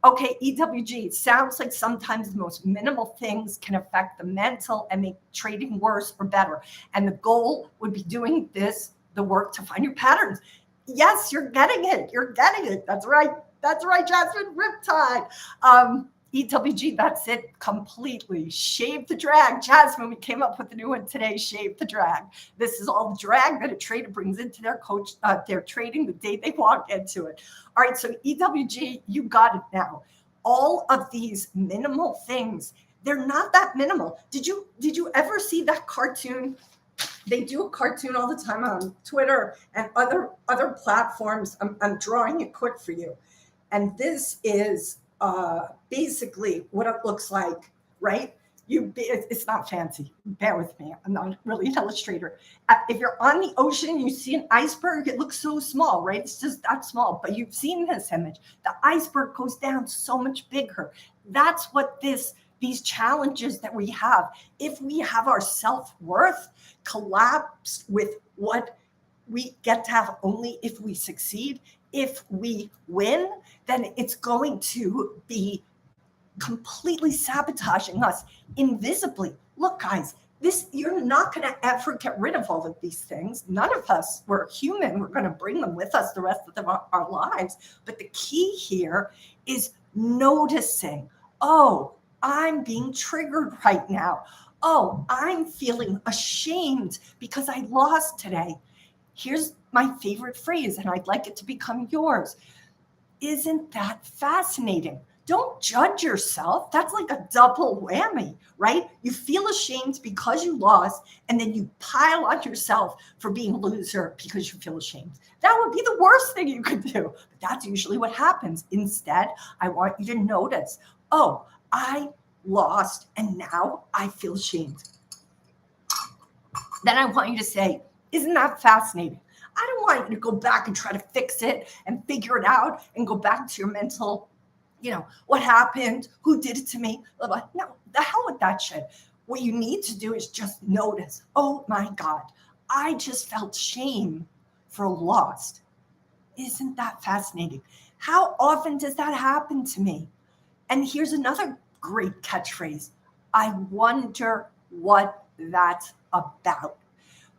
Okay, EWG. Sounds like sometimes the most minimal things can affect the mental and make trading worse or better. And the goal would be doing the work to find your patterns. Yes, you're getting it. You're getting it. That's right. That's right, Jasmine. Riptide. EWG, that's it completely. Shave the drag. Jasmine, we came up with a new one today. Shave the drag. This is all the drag that a trader brings into their trading the day they walk into it. All right, so EWG, you got it now. All of these minimal things, they're not that minimal. Did you ever see that cartoon? They do a cartoon all the time on Twitter and other platforms. I'm drawing it quick for you. And this is basically what it looks like, right? It's not fancy. Bear with me. I'm not really an illustrator. If you're on the ocean and you see an iceberg, it looks so small, right? It's just that small. But you've seen this image. The iceberg goes down so much bigger. That's what these challenges that we have. If we have our self-worth collapsed with what we get to have only if we succeed, if we win, then it's going to be completely sabotaging us invisibly. Look, guys, you're not going to ever get rid of all of these things. None of us, we're human. We're going to bring them with us the rest of our lives. But the key here is noticing, oh, I'm being triggered right now. Oh, I'm feeling ashamed because I lost today. Here's my favorite phrase, and I'd like it to become yours. Isn't that fascinating? Don't judge yourself. That's like a double whammy, right? You feel ashamed because you lost, and then you pile on yourself for being a loser because you feel ashamed. That would be the worst thing you could do. But that's usually what happens. Instead, I want you to notice, oh, I lost, and now I feel ashamed. Then I want you to say, isn't that fascinating? I don't want you to go back and try to fix it and figure it out and go back to your mental, what happened? Who did it to me? No, the hell with that shit. What you need to do is just notice, oh my God, I just felt shame for a loss. Isn't that fascinating? How often does that happen to me? And here's another great catchphrase. I wonder what that's about.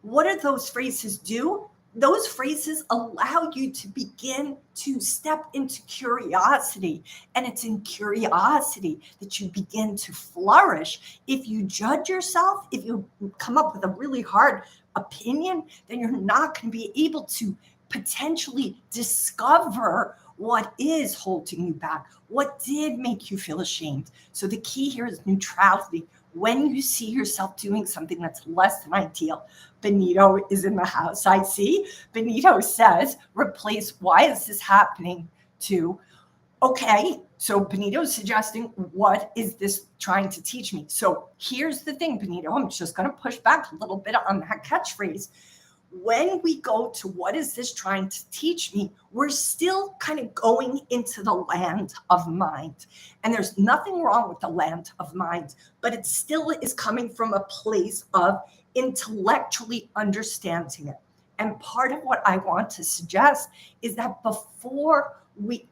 What do those phrases do? those phrases allow you to begin to step into curiosity. And it's in curiosity that you begin to flourish. If you judge yourself, if you come up with a really hard opinion, then you're not going to be able to potentially discover what is holding you back, what did make you feel ashamed. So the key here is neutrality. When you see yourself doing something that's less than ideal, Benito is in the house. I see. Benito says, replace, why is this happening, to, okay, so Benito's suggesting, what is this trying to teach me? So here's the thing, Benito, I'm just going to push back a little bit on that catchphrase. When we go to what is this trying to teach me, we're still kind of going into the land of mind. And there's nothing wrong with the land of mind, but it still is coming from a place of intellectually understanding it. And part of what I want to suggest is that before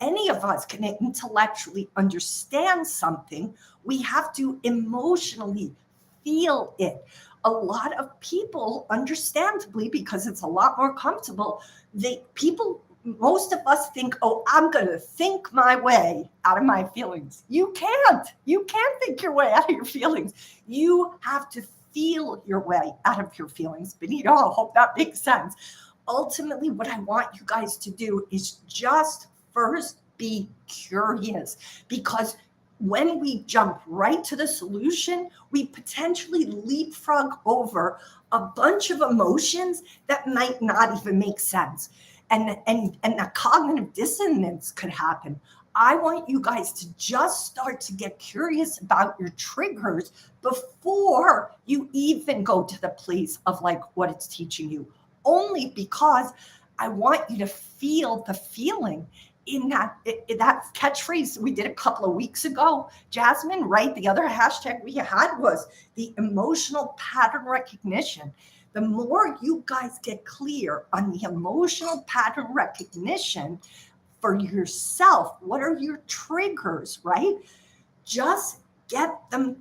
any of us can intellectually understand something, we have to emotionally feel it. A lot of people, understandably, because it's a lot more comfortable, most of us think, oh, I'm going to think my way out of my feelings. You can't think your way out of your feelings. You have to feel your way out of your feelings. Benito, I hope that makes sense. Ultimately, what I want you guys to do is just first be curious, because when we jump right to the solution, we potentially leapfrog over a bunch of emotions that might not even make sense. And that cognitive dissonance could happen. I want you guys to just start to get curious about your triggers before you even go to the place of like what it's teaching you. Only because I want you to feel the feeling in that catchphrase we did a couple of weeks ago, Jasmine, right? The other hashtag we had was the emotional pattern recognition. The more you guys get clear on the emotional pattern recognition for yourself, what are your triggers, right? Just get them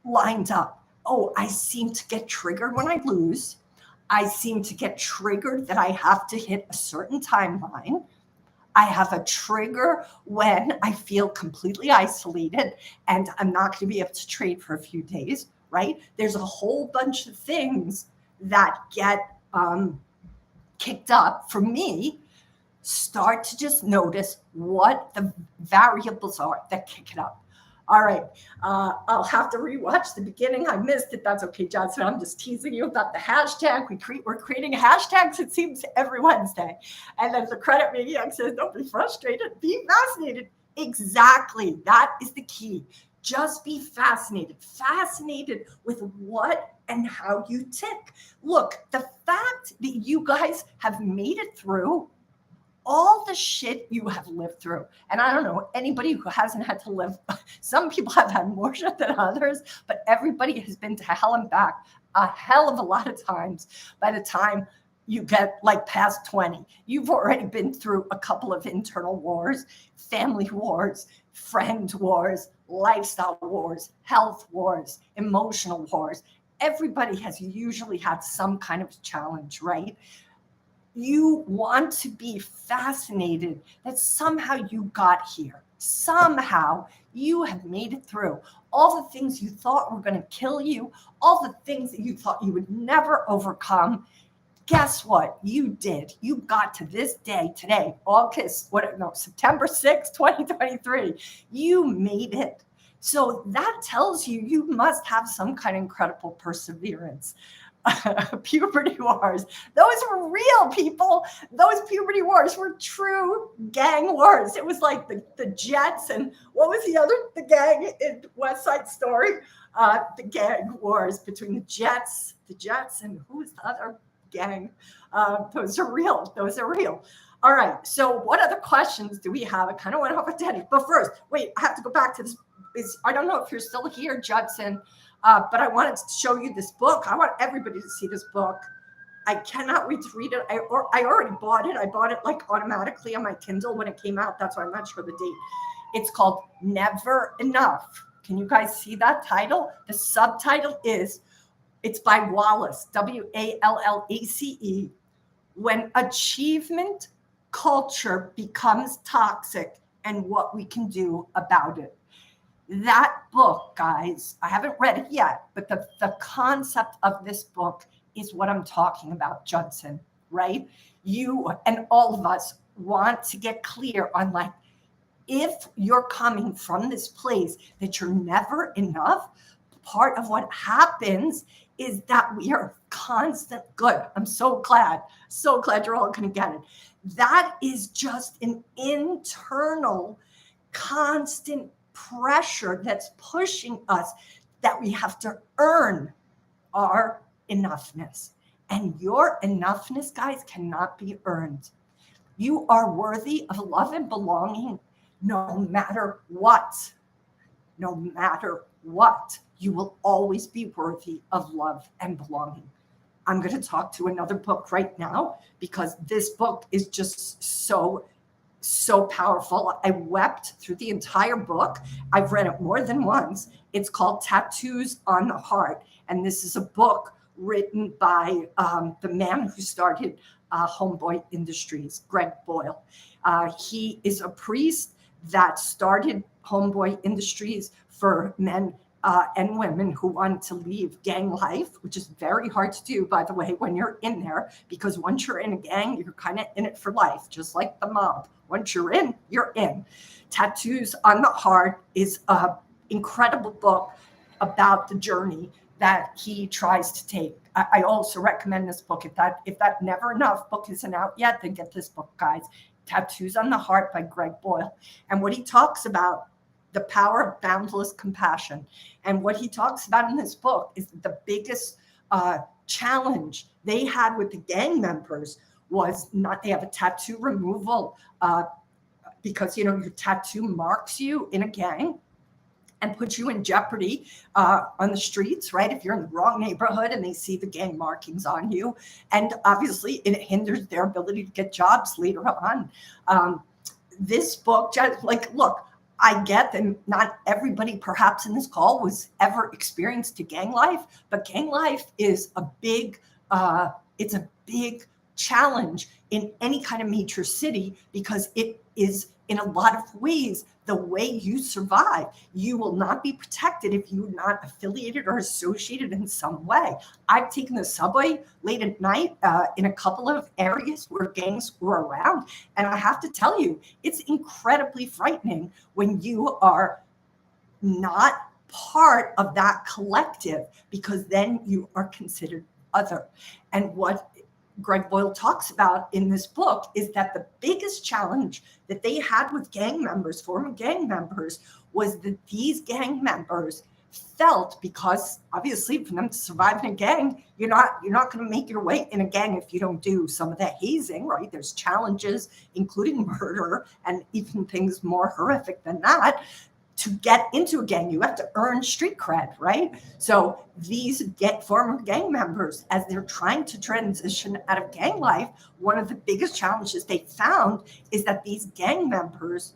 lined up. Oh, I seem to get triggered when I lose. I seem to get triggered that I have to hit a certain timeline. I have a trigger when I feel completely isolated and I'm not going to be able to trade for a few days, right? There's a whole bunch of things that get kicked up. For me, start to just notice what the variables are that kick it up. All right, I'll have to rewatch the beginning. I missed it. That's okay, Johnson. I'm just teasing you about the hashtag. We're creating hashtags, it seems, every Wednesday. And then the credit maniac says, don't be frustrated, be fascinated. Exactly. That is the key. Just be fascinated with what and how you tick. Look, the fact that you guys have made it through all the shit you have lived through. And I don't know anybody who hasn't had to live. Some people have had more shit than others, but everybody has been to hell and back a hell of a lot of times. By the time you get like past 20, you've already been through a couple of internal wars, family wars, friend wars, lifestyle wars, health wars, emotional wars. Everybody has usually had some kind of challenge, right? You want to be fascinated that somehow you got here. Somehow you have made it through. All the things you thought were going to kill you, all the things that you thought you would never overcome, guess what? You did. You got to this day today, September 6th, 2023. You made it. So that tells you must have some kind of incredible perseverance. Puberty wars. Those were real, people. Those puberty wars were true gang wars. It was like the Jets and what was the gang in West Side Story? The gang wars between the Jets, and who was the other gang? Those are real. All right. So what other questions do we have? I kind of went off a tangent. But first, wait, I have to go back to this. I don't know if you're still here, Judson. But I wanted to show you this book. I want everybody to see this book. I cannot wait to read it. I already bought it. I bought it like automatically on my Kindle when it came out. That's why I'm not sure the date. It's called Never Enough. Can you guys see that title? The subtitle it's by Wallace, Wallace, when achievement culture becomes toxic and what we can do about it. That book, guys, I haven't read it yet, but the concept of this book is what I'm talking about, Judson, right? You and all of us want to get clear on, like, if you're coming from this place that you're never enough, part of what happens is that we are constant good. I'm so glad you're all going to get it. That is just an internal constant pressure that's pushing us, that we have to earn our enoughness. And your enoughness, guys, cannot be earned. You are worthy of love and belonging no matter what. No matter what, you will always be worthy of love and belonging. I'm going to talk to another book right now because this book is just so powerful. I wept through the entire book. I've read it more than once. It's called Tattoos on the Heart. And this is a book written by the man who started Homeboy Industries, Greg Boyle. He is a priest that started Homeboy Industries for men and women who want to leave gang life, which is very hard to do, by the way, when you're in there, because once you're in a gang, you're kind of in it for life, just like the mob. Once you're in, you're in. Tattoos on the Heart is an incredible book about the journey that he tries to take. I also recommend this book. If that Never Enough book isn't out yet, then get this book, guys. Tattoos on the Heart by Greg Boyle. And what he talks about, the power of boundless compassion. And what he talks about in this book is the biggest challenge they had with the gang members was not, they have a tattoo removal because, your tattoo marks you in a gang and puts you in jeopardy on the streets, right? If you're in the wrong neighborhood and they see the gang markings on you. And obviously it hinders their ability to get jobs later on. This book, like, look, I get that not everybody perhaps in this call was ever experienced to gang life, but gang life is a big, it's a big challenge in any kind of major city because it is in a lot of ways the way you survive. You will not be protected if you're not affiliated or associated in some way. I've taken the subway late at night in a couple of areas where gangs were around. And I have to tell you, it's incredibly frightening when you are not part of that collective, because then you are considered other. And what Greg Boyle talks about in this book is that the biggest challenge that they had with gang members, former gang members, was that these gang members felt, because obviously for them to survive in a gang, you're not going to make your way in a gang if you don't do some of that hazing, right? There's challenges, including murder and even things more horrific than that. To get into a gang, you have to earn street cred, right? So these former gang members, as they're trying to transition out of gang life, one of the biggest challenges they found is that these gang members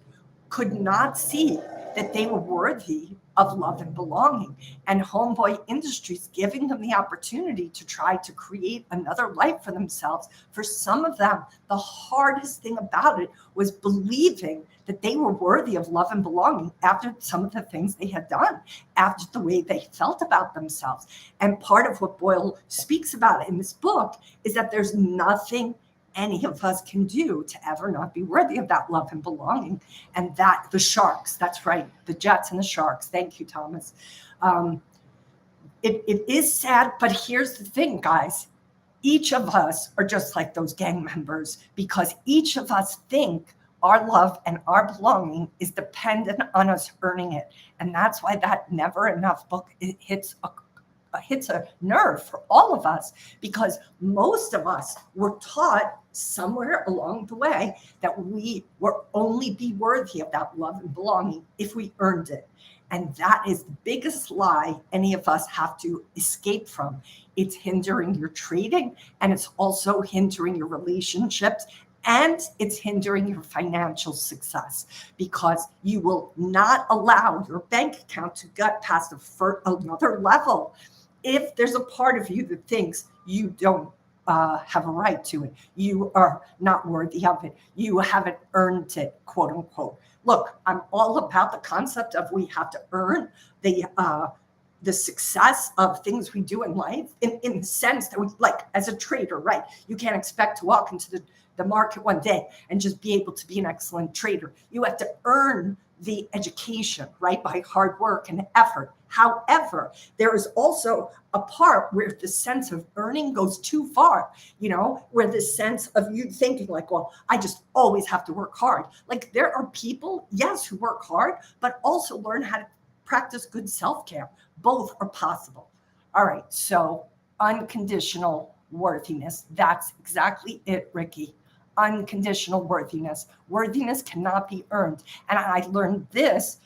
could not see that they were worthy of love and belonging. And Homeboy Industries giving them the opportunity to try to create another life for themselves. For some of them, the hardest thing about it was believing that they were worthy of love and belonging after some of the things they had done, after the way they felt about themselves. And part of what Boyle speaks about in this book is that there's nothing any of us can do to ever not be worthy of that love and belonging. And that the Sharks, that's right, the Jets and the Sharks. Thank you, Thomas. It is sad, but here's the thing, guys. Each of us are just like those gang members, because each of us think our love and our belonging is dependent on us earning it. And that's why that Never Enough book, it hits a nerve for all of us, because most of us were taught somewhere along the way that we were only be worthy of that love and belonging if we earned it. And that is the biggest lie any of us have to escape from. It's hindering your trading, and it's also hindering your relationships, and it's hindering your financial success, because you will not allow your bank account to get past another level if there's a part of you that thinks you don't have a right to it. You are not worthy of it. You haven't earned it, quote unquote. Look, I'm all about the concept of we have to earn the success of things we do in life in the sense that we, like as a trader, right? You can't expect to walk into the market one day and just be able to be an excellent trader. You have to earn the education, right? By hard work and effort. However, there is also a part where the sense of earning goes too far, where the sense of you thinking like, well, I just always have to work hard. Like there are people, yes, who work hard, but also learn how to practice good self-care. Both are possible. All right. So unconditional worthiness. That's exactly it, Ricky. Unconditional worthiness. Worthiness cannot be earned. And I learned this.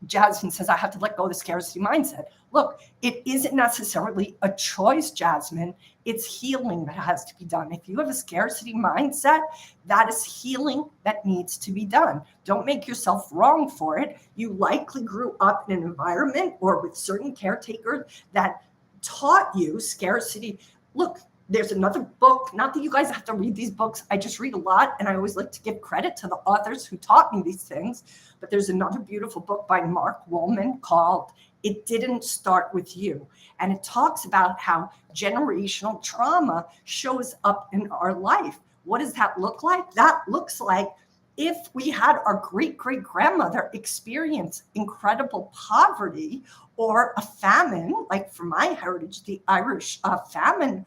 Jasmine says, I have to let go of the scarcity mindset. Look, it isn't necessarily a choice, Jasmine. It's healing that has to be done. If you have a scarcity mindset, that is healing that needs to be done. Don't make yourself wrong for it. You likely grew up in an environment or with certain caretakers that taught you scarcity. Look, there's another book, not that you guys have to read these books. I just read a lot, and I always like to give credit to the authors who taught me these things. But there's another beautiful book by Mark Wollman called It Didn't Start With You. And it talks about how generational trauma shows up in our life. What does that look like? That looks like if we had our great-great-grandmother experience incredible poverty or a famine, like for my heritage, the Irish famine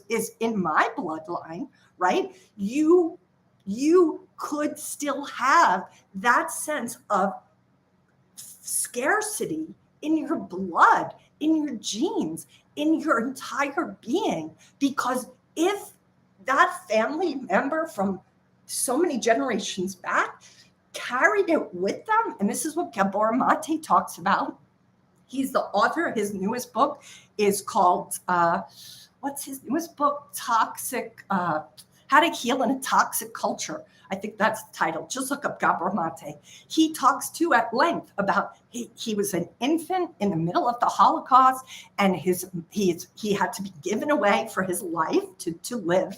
is in my bloodline, right? You could still have that sense of scarcity in your blood, in your genes, in your entire being, because if that family member from so many generations back carried it with them, and this is what Gabor Mate talks about. He's the author. His newest book is called, what's his newest book? Toxic, How to Heal in a Toxic Culture. I think that's the title. Just look up Gabor Mate. He talks too at length about he was an infant in the middle of the Holocaust, and he had to be given away for his life to live.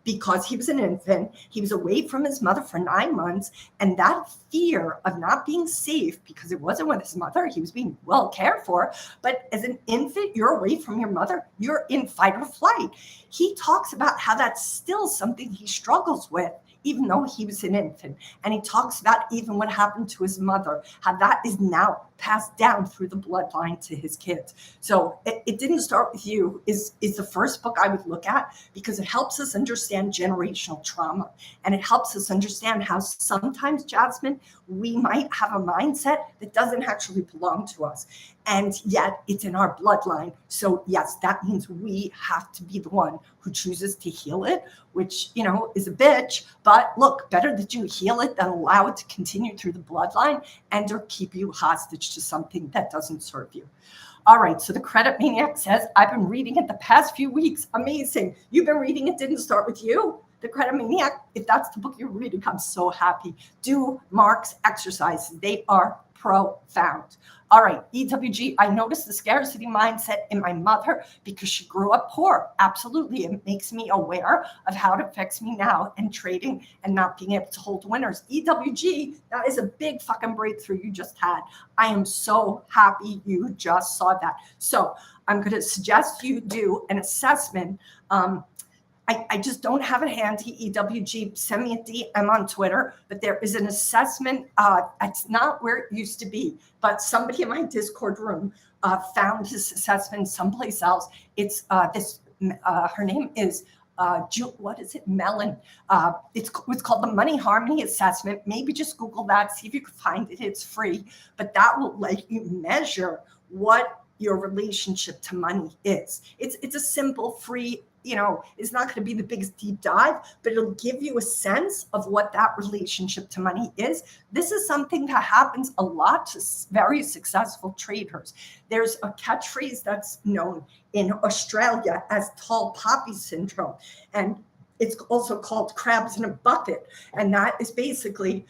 Because he was an infant, he was away from his mother for 9 months, and that fear of not being safe, because it wasn't with his mother, he was being well cared for, but as an infant, you're away from your mother, you're in fight or flight. He talks about how that's still something he struggles with, even though he was an infant. And he talks about even what happened to his mother, how that is now passed down through the bloodline to his kids. So It Didn't Start With You is the first book I would look at, because it helps us understand generational trauma. And it helps us understand how sometimes, Jasmine, we might have a mindset that doesn't actually belong to us. And yet it's in our bloodline. So yes, that means we have to be the one who chooses to heal it, which, is a bitch. But look, better that you heal it than allow it to continue through the bloodline and or keep you hostage to something that doesn't serve you. All right, so the Credit Maniac says, I've been reading it the past few weeks. Amazing. You've been reading It Didn't Start With You? The Credit Maniac, if that's the book you're reading, I'm so happy. Do Mark's exercises. They are profound. All right, EWG, I noticed the scarcity mindset in my mother because she grew up poor. Absolutely. It makes me aware of how it affects me now in trading and not being able to hold winners. EWG, that is a big fucking breakthrough you just had. I am so happy you just saw that. So I'm going to suggest you do an assessment. I just don't have it handy. EWG, send me a DM on Twitter, but there is an assessment. It's not where it used to be, but somebody in my Discord room found his assessment someplace else. It's her name is, what is it? Melon. It's called the Money Harmony Assessment. Maybe just Google that, see if you can find it. It's free, but that will let you measure what your relationship to money is. It's a simple, free, it's not going to be the biggest deep dive, but it'll give you a sense of what that relationship to money is. This is something that happens a lot to very successful traders. There's a catchphrase that's known in Australia as tall poppy syndrome. And It's also called crabs in a bucket. And that is basically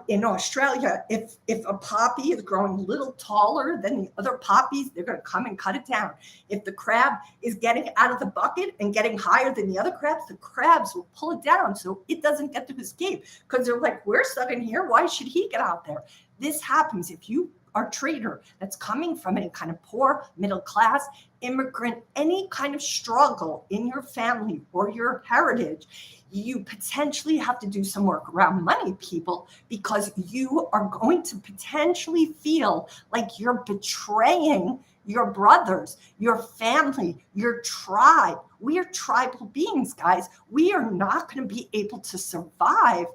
in Australia, if a poppy is growing a little taller than the other poppies, they're going to come and cut it down. If the crab is getting out of the bucket and getting higher than the other crabs, the crabs will pull it down so it doesn't get to escape, because they're like, we're stuck in here. Why should he get out there? This happens if you are a trader that's coming from any kind of poor, middle class, immigrant, any kind of struggle in your family or your heritage. You potentially have to do some work around money, people, because you are going to potentially feel like you're betraying your brothers, your family, your tribe. We are tribal beings, guys. We are not going to be able to survive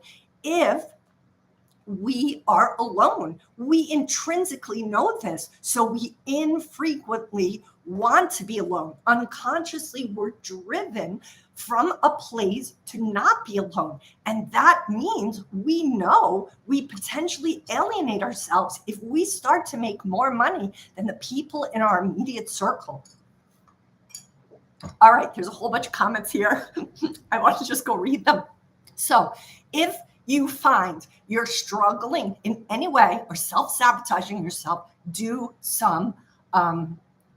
if we are alone. We intrinsically know this, so we infrequently want to be alone. Unconsciously, we're driven from a place to not be alone. And that means we know we potentially alienate ourselves if we start to make more money than the people in our immediate circle. All right, there's a whole bunch of comments here. I want to just go read them. So if you find you're struggling in any way or self-sabotaging yourself, do some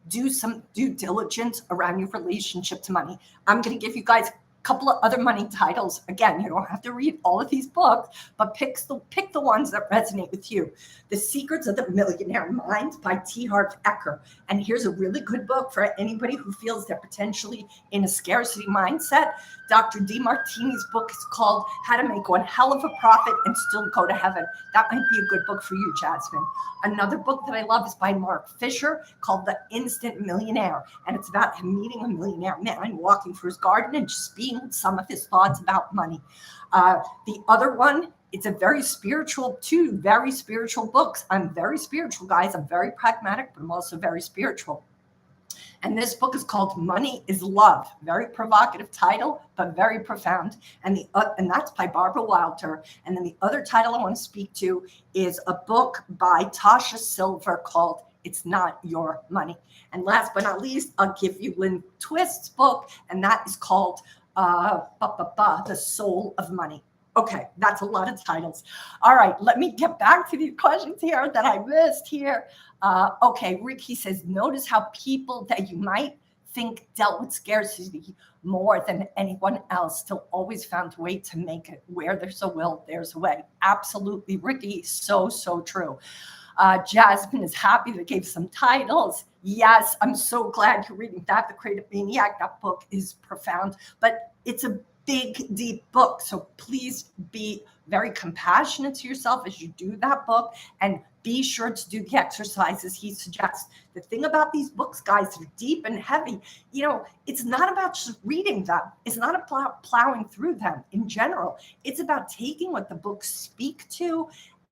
due diligence around your relationship to money. I'm going to give you guys a couple of other money titles. Again, you don't have to read all of these books, but pick the ones that resonate with you. The Secrets of the Millionaire Mind by T. Harv Eker. And here's a really good book for anybody who feels they're potentially in a scarcity mindset. Dr. Demartini's book is called How to Make One Hell of a Profit and Still Go to Heaven. That might be a good book for you, Jasmine. Another book that I love is by Mark Fisher called The Instant Millionaire. And it's about him meeting a millionaire man, walking through his garden and just speaking some of his thoughts about money. The other one, it's a very spiritual, two very spiritual books. I'm very spiritual, guys. I'm very pragmatic, but I'm also very spiritual. And this book is called Money is Love. Very provocative title, but very profound. And that's by Barbara Wilder. And then the other title I want to speak to is a book by Tasha Silver called It's Not Your Money. And last but not least, I'll give you Lynn Twist's book, and that is called The Soul of Money. Okay, that's a lot of titles. All right, let me get back to these questions here that I missed here. Okay, Ricky says, notice how people that you might think dealt with scarcity more than anyone else still always found a way to make it. Where there's a will, there's a way. Absolutely, Ricky, so true. Jasmine is happy they gave some titles. Yes, I'm so glad you're reading that. The Creative Maniac, that book is profound, but it's a big, deep book. So please be very compassionate to yourself as you do that book, and be sure to do the exercises he suggests. The thing about these books, guys, they're deep and heavy. You know, it's not about just reading them. It's not about plowing through them in general. It's about taking what the books speak to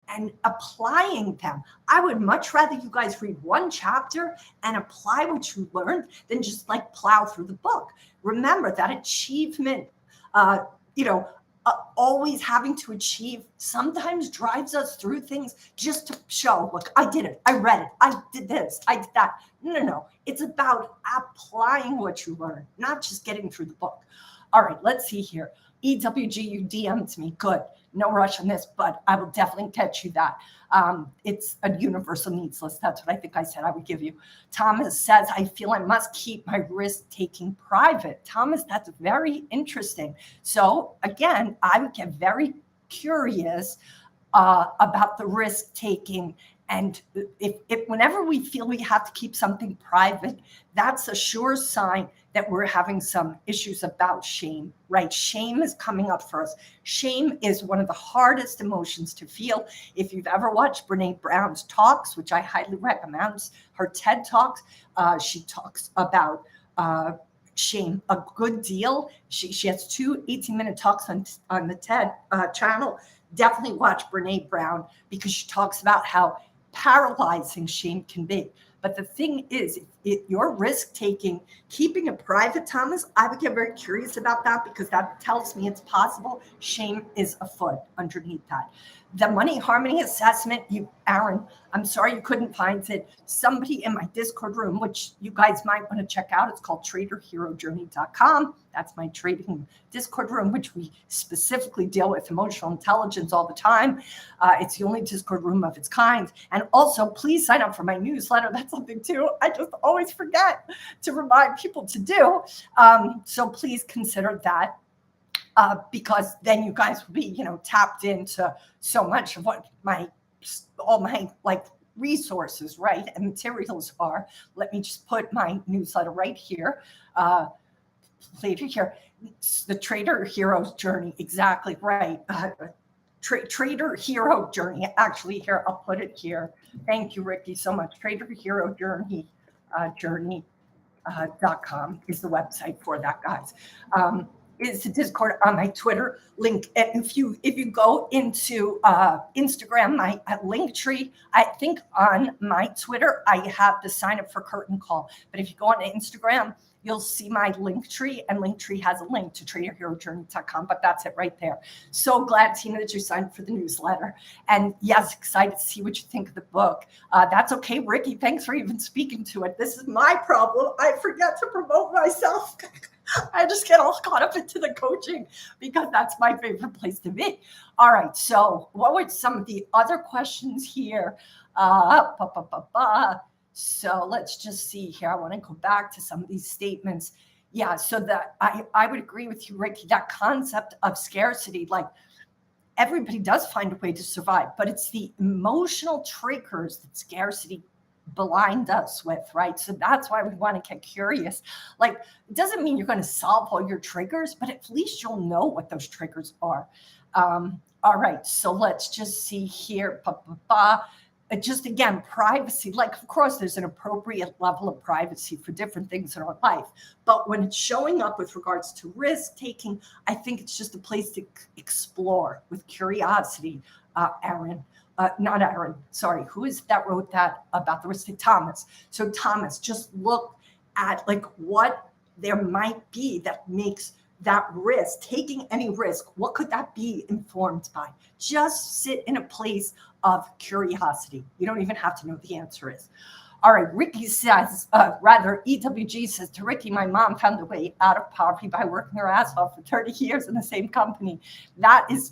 and applying them. I would much rather you guys read one chapter and apply what you learned than just like plow through the book. Remember that achievement, always having to achieve sometimes drives us through things just to show, look, I did it. I read it. I did this. I did that. No. It's about applying what you learn, not just getting through the book. All right, let's see here. EWG, you DM'd me. Good. No rush on this, but I will definitely get you that. It's a universal needs list. That's what I think I said I would give you. Thomas says, I feel I must keep my risk-taking private. Thomas, that's very interesting. So again, I would get very curious about the risk-taking. And if whenever we feel we have to keep something private, that's a sure sign that we're having some issues about shame, right? Shame is coming up for us. Shame is one of the hardest emotions to feel. If you've ever watched Brene Brown's talks, which I highly recommend, her TED Talks, she talks about shame a good deal. She has 2 18-minute talks on the TED channel. Definitely watch Brene Brown, because she talks about how paralyzing shame can be. But the thing is, your risk taking, keeping it private, Thomas, I would get very curious about that because that tells me it's possible. Shame is afoot underneath that. The money harmony assessment, Aaron, I'm sorry you couldn't find it. Somebody in my Discord room, which you guys might want to check out, it's called traderherojourney.com. That's my trading Discord room, which we specifically deal with emotional intelligence all the time. It's the only Discord room of its kind. And also, please sign up for my newsletter. That's something too I just always forget to remind people to do. So please consider that. Because then you guys will be, tapped into so much of what all my resources, right, and materials are. Let me just put my newsletter right here. Later here, the Trader Hero's Journey, exactly right. Trader Hero Journey. Actually, here I'll put it here. Thank you, Ricky, so much. Trader Hero Journey, journey.com is the website for that, guys. Is the Discord on my Twitter link. And if you go into Instagram, my Linktree, I think on my Twitter, I have the sign up for curtain call. But if you go on Instagram, you'll see my Linktree, and Linktree has a link to traderherojourney.com, but that's it right there. So glad, Tina, that you signed up for the newsletter. And yes, excited to see what you think of the book. That's okay, Ricky. Thanks for even speaking to it. This is my problem. I forget to promote myself. I just get all caught up into the coaching because that's my favorite place to be. All right. So what were some of the other questions here? So let's just see here. I want to go back to some of these statements. Yeah. So that I would agree with you, Ricky, that concept of scarcity, like everybody does find a way to survive, but it's the emotional triggers that scarcity blind us with, right? So that's why we want to get curious. Like, it doesn't mean you're going to solve all your triggers, but at least you'll know what those triggers are. All right, so let's just see here. Just again, privacy. Like, of course, there's an appropriate level of privacy for different things in our life. But when it's showing up with regards to risk taking, I think it's just a place to explore with curiosity, Aaron. Not Aaron, sorry, who is that wrote that about the risk? Thomas. So Thomas, just look at like what there might be that makes that risk, taking any risk, what could that be informed by? Just sit in a place of curiosity. You don't even have to know what the answer is. All right, Ricky says, EWG says to Ricky, my mom found a way out of poverty by working her ass off for 30 years in the same company. That is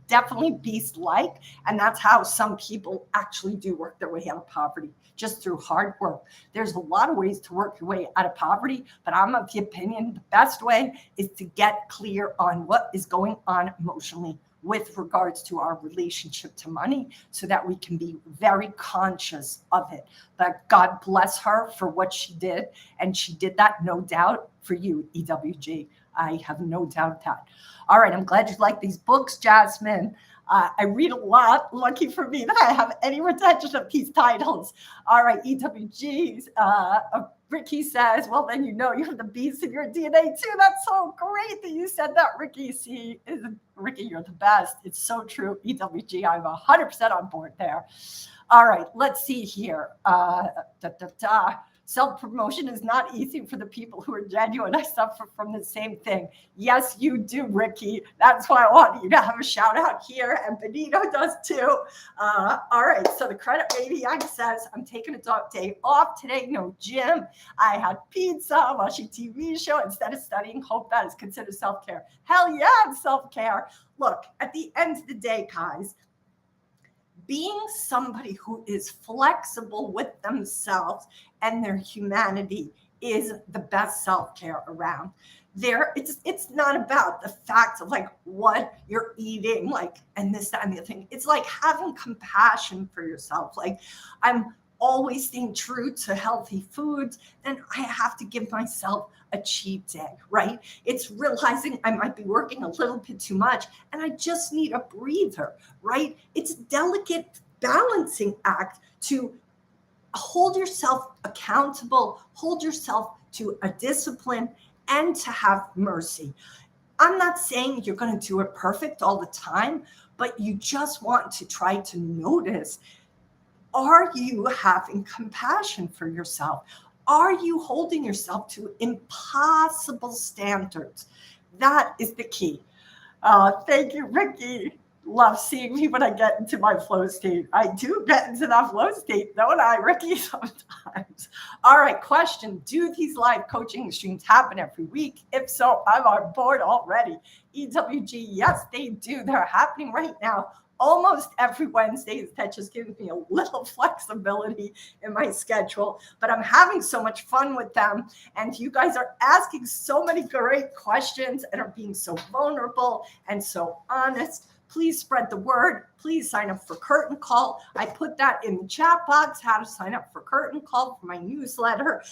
definitely beast-like, and that's how some people actually do work their way out of poverty, just through hard work. There's a lot of ways to work your way out of poverty, but I'm of the opinion the best way is to get clear on what is going on emotionally with regards to our relationship to money so that we can be very conscious of it. But God bless her for what she did. And she did that, no doubt, for you, EWG. I have no doubt of that. All right. I'm glad you like these books, Jasmine. I read a lot. Lucky for me that I have any retention of these titles. All right, EWGs. Ricky says, well, then you know you have the beast in your DNA too. That's so great that you said that, Ricky. Ricky, you're the best. It's so true. EWG, I'm 100% on board there. All right, let's see here. Self-promotion is not easy for the people who are genuine. I suffer from the same thing. Yes, you do, Ricky. That's why I want you to have a shout out here, and Benito does too. All right, so the Credit Maniac says, I'm taking a day off today, no gym. I had pizza, watching TV show instead of studying. Hope that is considered self-care. Hell yeah, it's self-care. Look, at the end of the day, guys, being somebody who is flexible with themselves and their humanity is the best self-care around. It's not about the fact of like what you're eating, like, and this, that, and the other thing. It's like having compassion for yourself. Like, I'm always staying true to healthy foods, then I have to give myself a cheat day, right? It's realizing I might be working a little bit too much and I just need a breather, right? It's a delicate balancing act to hold yourself accountable, hold yourself to a discipline, and to have mercy. I'm not saying you're going to do it perfect all the time, but you just want to try to notice, are you having compassion for yourself? Are you holding yourself to impossible standards? That is the key. Thank you, Ricky. Love seeing me when I get into my flow state. I do get into that flow state, don't I, Ricky, sometimes? All right, question. Do these live coaching streams happen every week? If so, I'm on board already. EWG, yes, they do. They're happening right now almost every Wednesday. That just gives me a little flexibility in my schedule, but I'm having so much fun with them. And you guys are asking so many great questions and are being so vulnerable and so honest. Please spread the word. Please sign up for Curtain Call. I put that in the chat box, how to sign up for Curtain Call for my newsletter.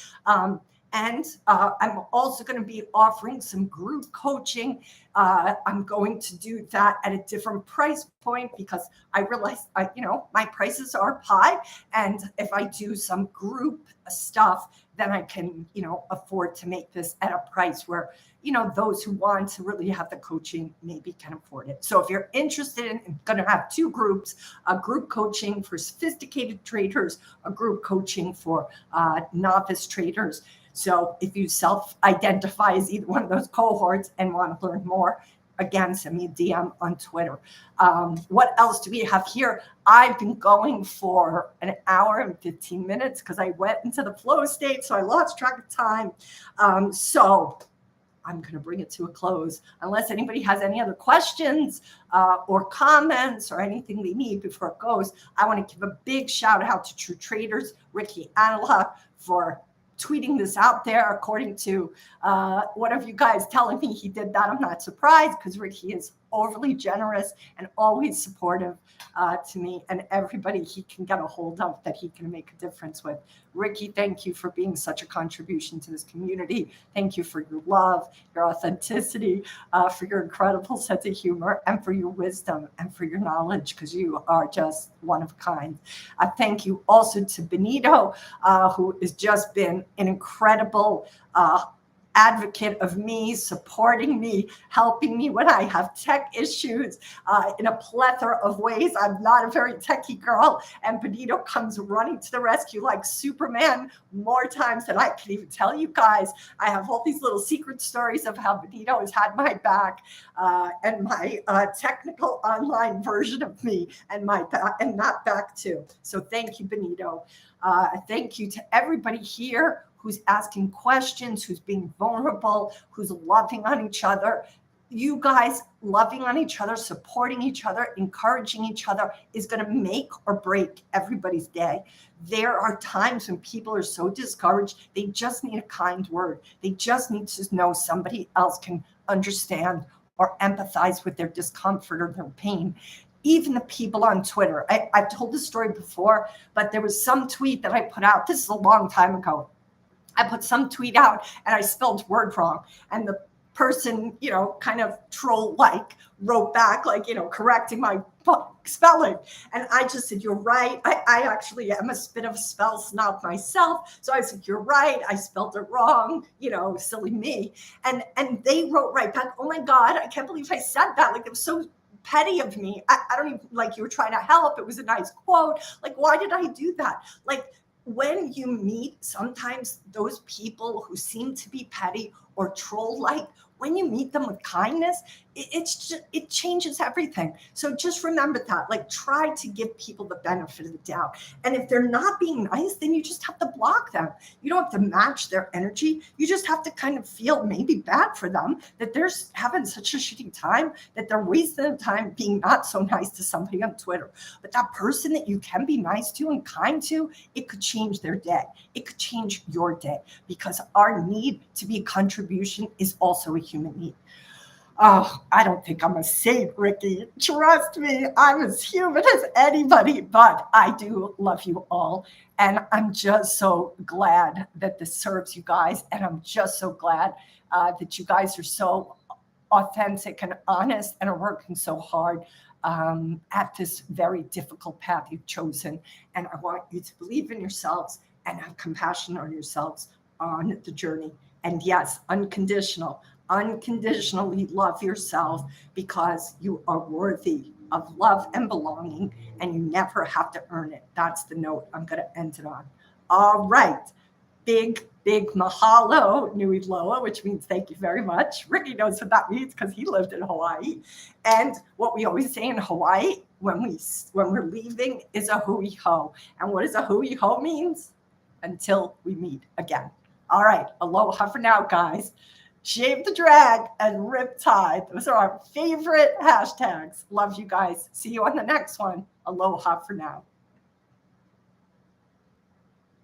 And I'm also going to be offering some group coaching. I'm going to do that at a different price point because I realize, my prices are high. And if I do some group stuff, then I can, afford to make this at a price where, those who want to really have the coaching maybe can afford it. So if you're interested in going to have two groups, a group coaching for sophisticated traders, a group coaching for novice traders. So if you self-identify as either one of those cohorts and want to learn more, again, send me a DM on Twitter. What else do we have here? I've been going for an hour and 15 minutes because I went into the flow state, so I lost track of time. So I'm going to bring it to a close. Unless anybody has any other questions or comments or anything they need before it goes, I want to give a big shout out to True Traders, Ricky Anala, for tweeting this out there. According to one of you guys telling me he did that, I'm not surprised because Ricky is overly generous and always supportive to me and everybody he can get a hold of that he can make a difference with. Ricky, thank you for being such a contribution to this community. Thank you for your love, your authenticity, for your incredible sense of humor, and for your wisdom and for your knowledge, because you are just one of a kind. Thank you also to Benito, who has just been an incredible advocate of me, supporting me, helping me when I have tech issues in a plethora of ways. I'm not a very techie girl, and Benito comes running to the rescue like Superman more times than I can even tell you guys. I have all these little secret stories of how Benito has had my back and my technical online version of me and that back too. So thank you, Benito. Thank you to everybody here who's asking questions, who's being vulnerable, who's loving on each other. You guys loving on each other, supporting each other, encouraging each other is going to make or break everybody's day. There are times when people are so discouraged, they just need a kind word. They just need to know somebody else can understand or empathize with their discomfort or their pain. Even the people on Twitter. I've told this story before, but there was some tweet that I put out. This is a long time ago. I put some tweet out and I spelled word wrong. And the person, kind of troll-like wrote back, correcting my spelling. And I just said, you're right. I actually am a bit of a spell snob myself. So I said, you're right. I spelled it wrong, silly me. And they wrote right back, oh my God, I can't believe I said that. It was so petty of me. I don't even, you were trying to help. It was a nice quote. Why did I do that? When you meet sometimes those people who seem to be petty or troll-like, when you meet them with kindness, it changes everything. So just remember that, try to give people the benefit of the doubt. And if they're not being nice, then you just have to block them. You don't have to match their energy. You just have to kind of feel maybe bad for them that they're having such a shitty time, that they're wasting their time being not so nice to somebody on Twitter. But that person that you can be nice to and kind to, it could change their day. It could change your day, because our need to be a contribution is also a human need. Oh, I don't think I'm a saint, Ricky. Trust me, I'm as human as anybody, but I do love you all. And I'm just so glad that this serves you guys. And I'm just so glad that you guys are so authentic and honest and are working so hard at this very difficult path you've chosen. And I want you to believe in yourselves and have compassion on yourselves on the journey. And yes, unconditionally love yourself, because you are worthy of love and belonging, and you never have to earn it. That's the note I'm going to end it on. All right. big mahalo, nui loa, which means thank you very much. Ricky knows what that means because he lived in Hawaii. And what we always say in Hawaii when we're leaving is a hui ho. And what does a hui ho means? Until we meet again. All right, aloha for now, guys. Shave the drag and riptide. Those are our favorite hashtags. Love you guys. See you on the next one. Aloha for now.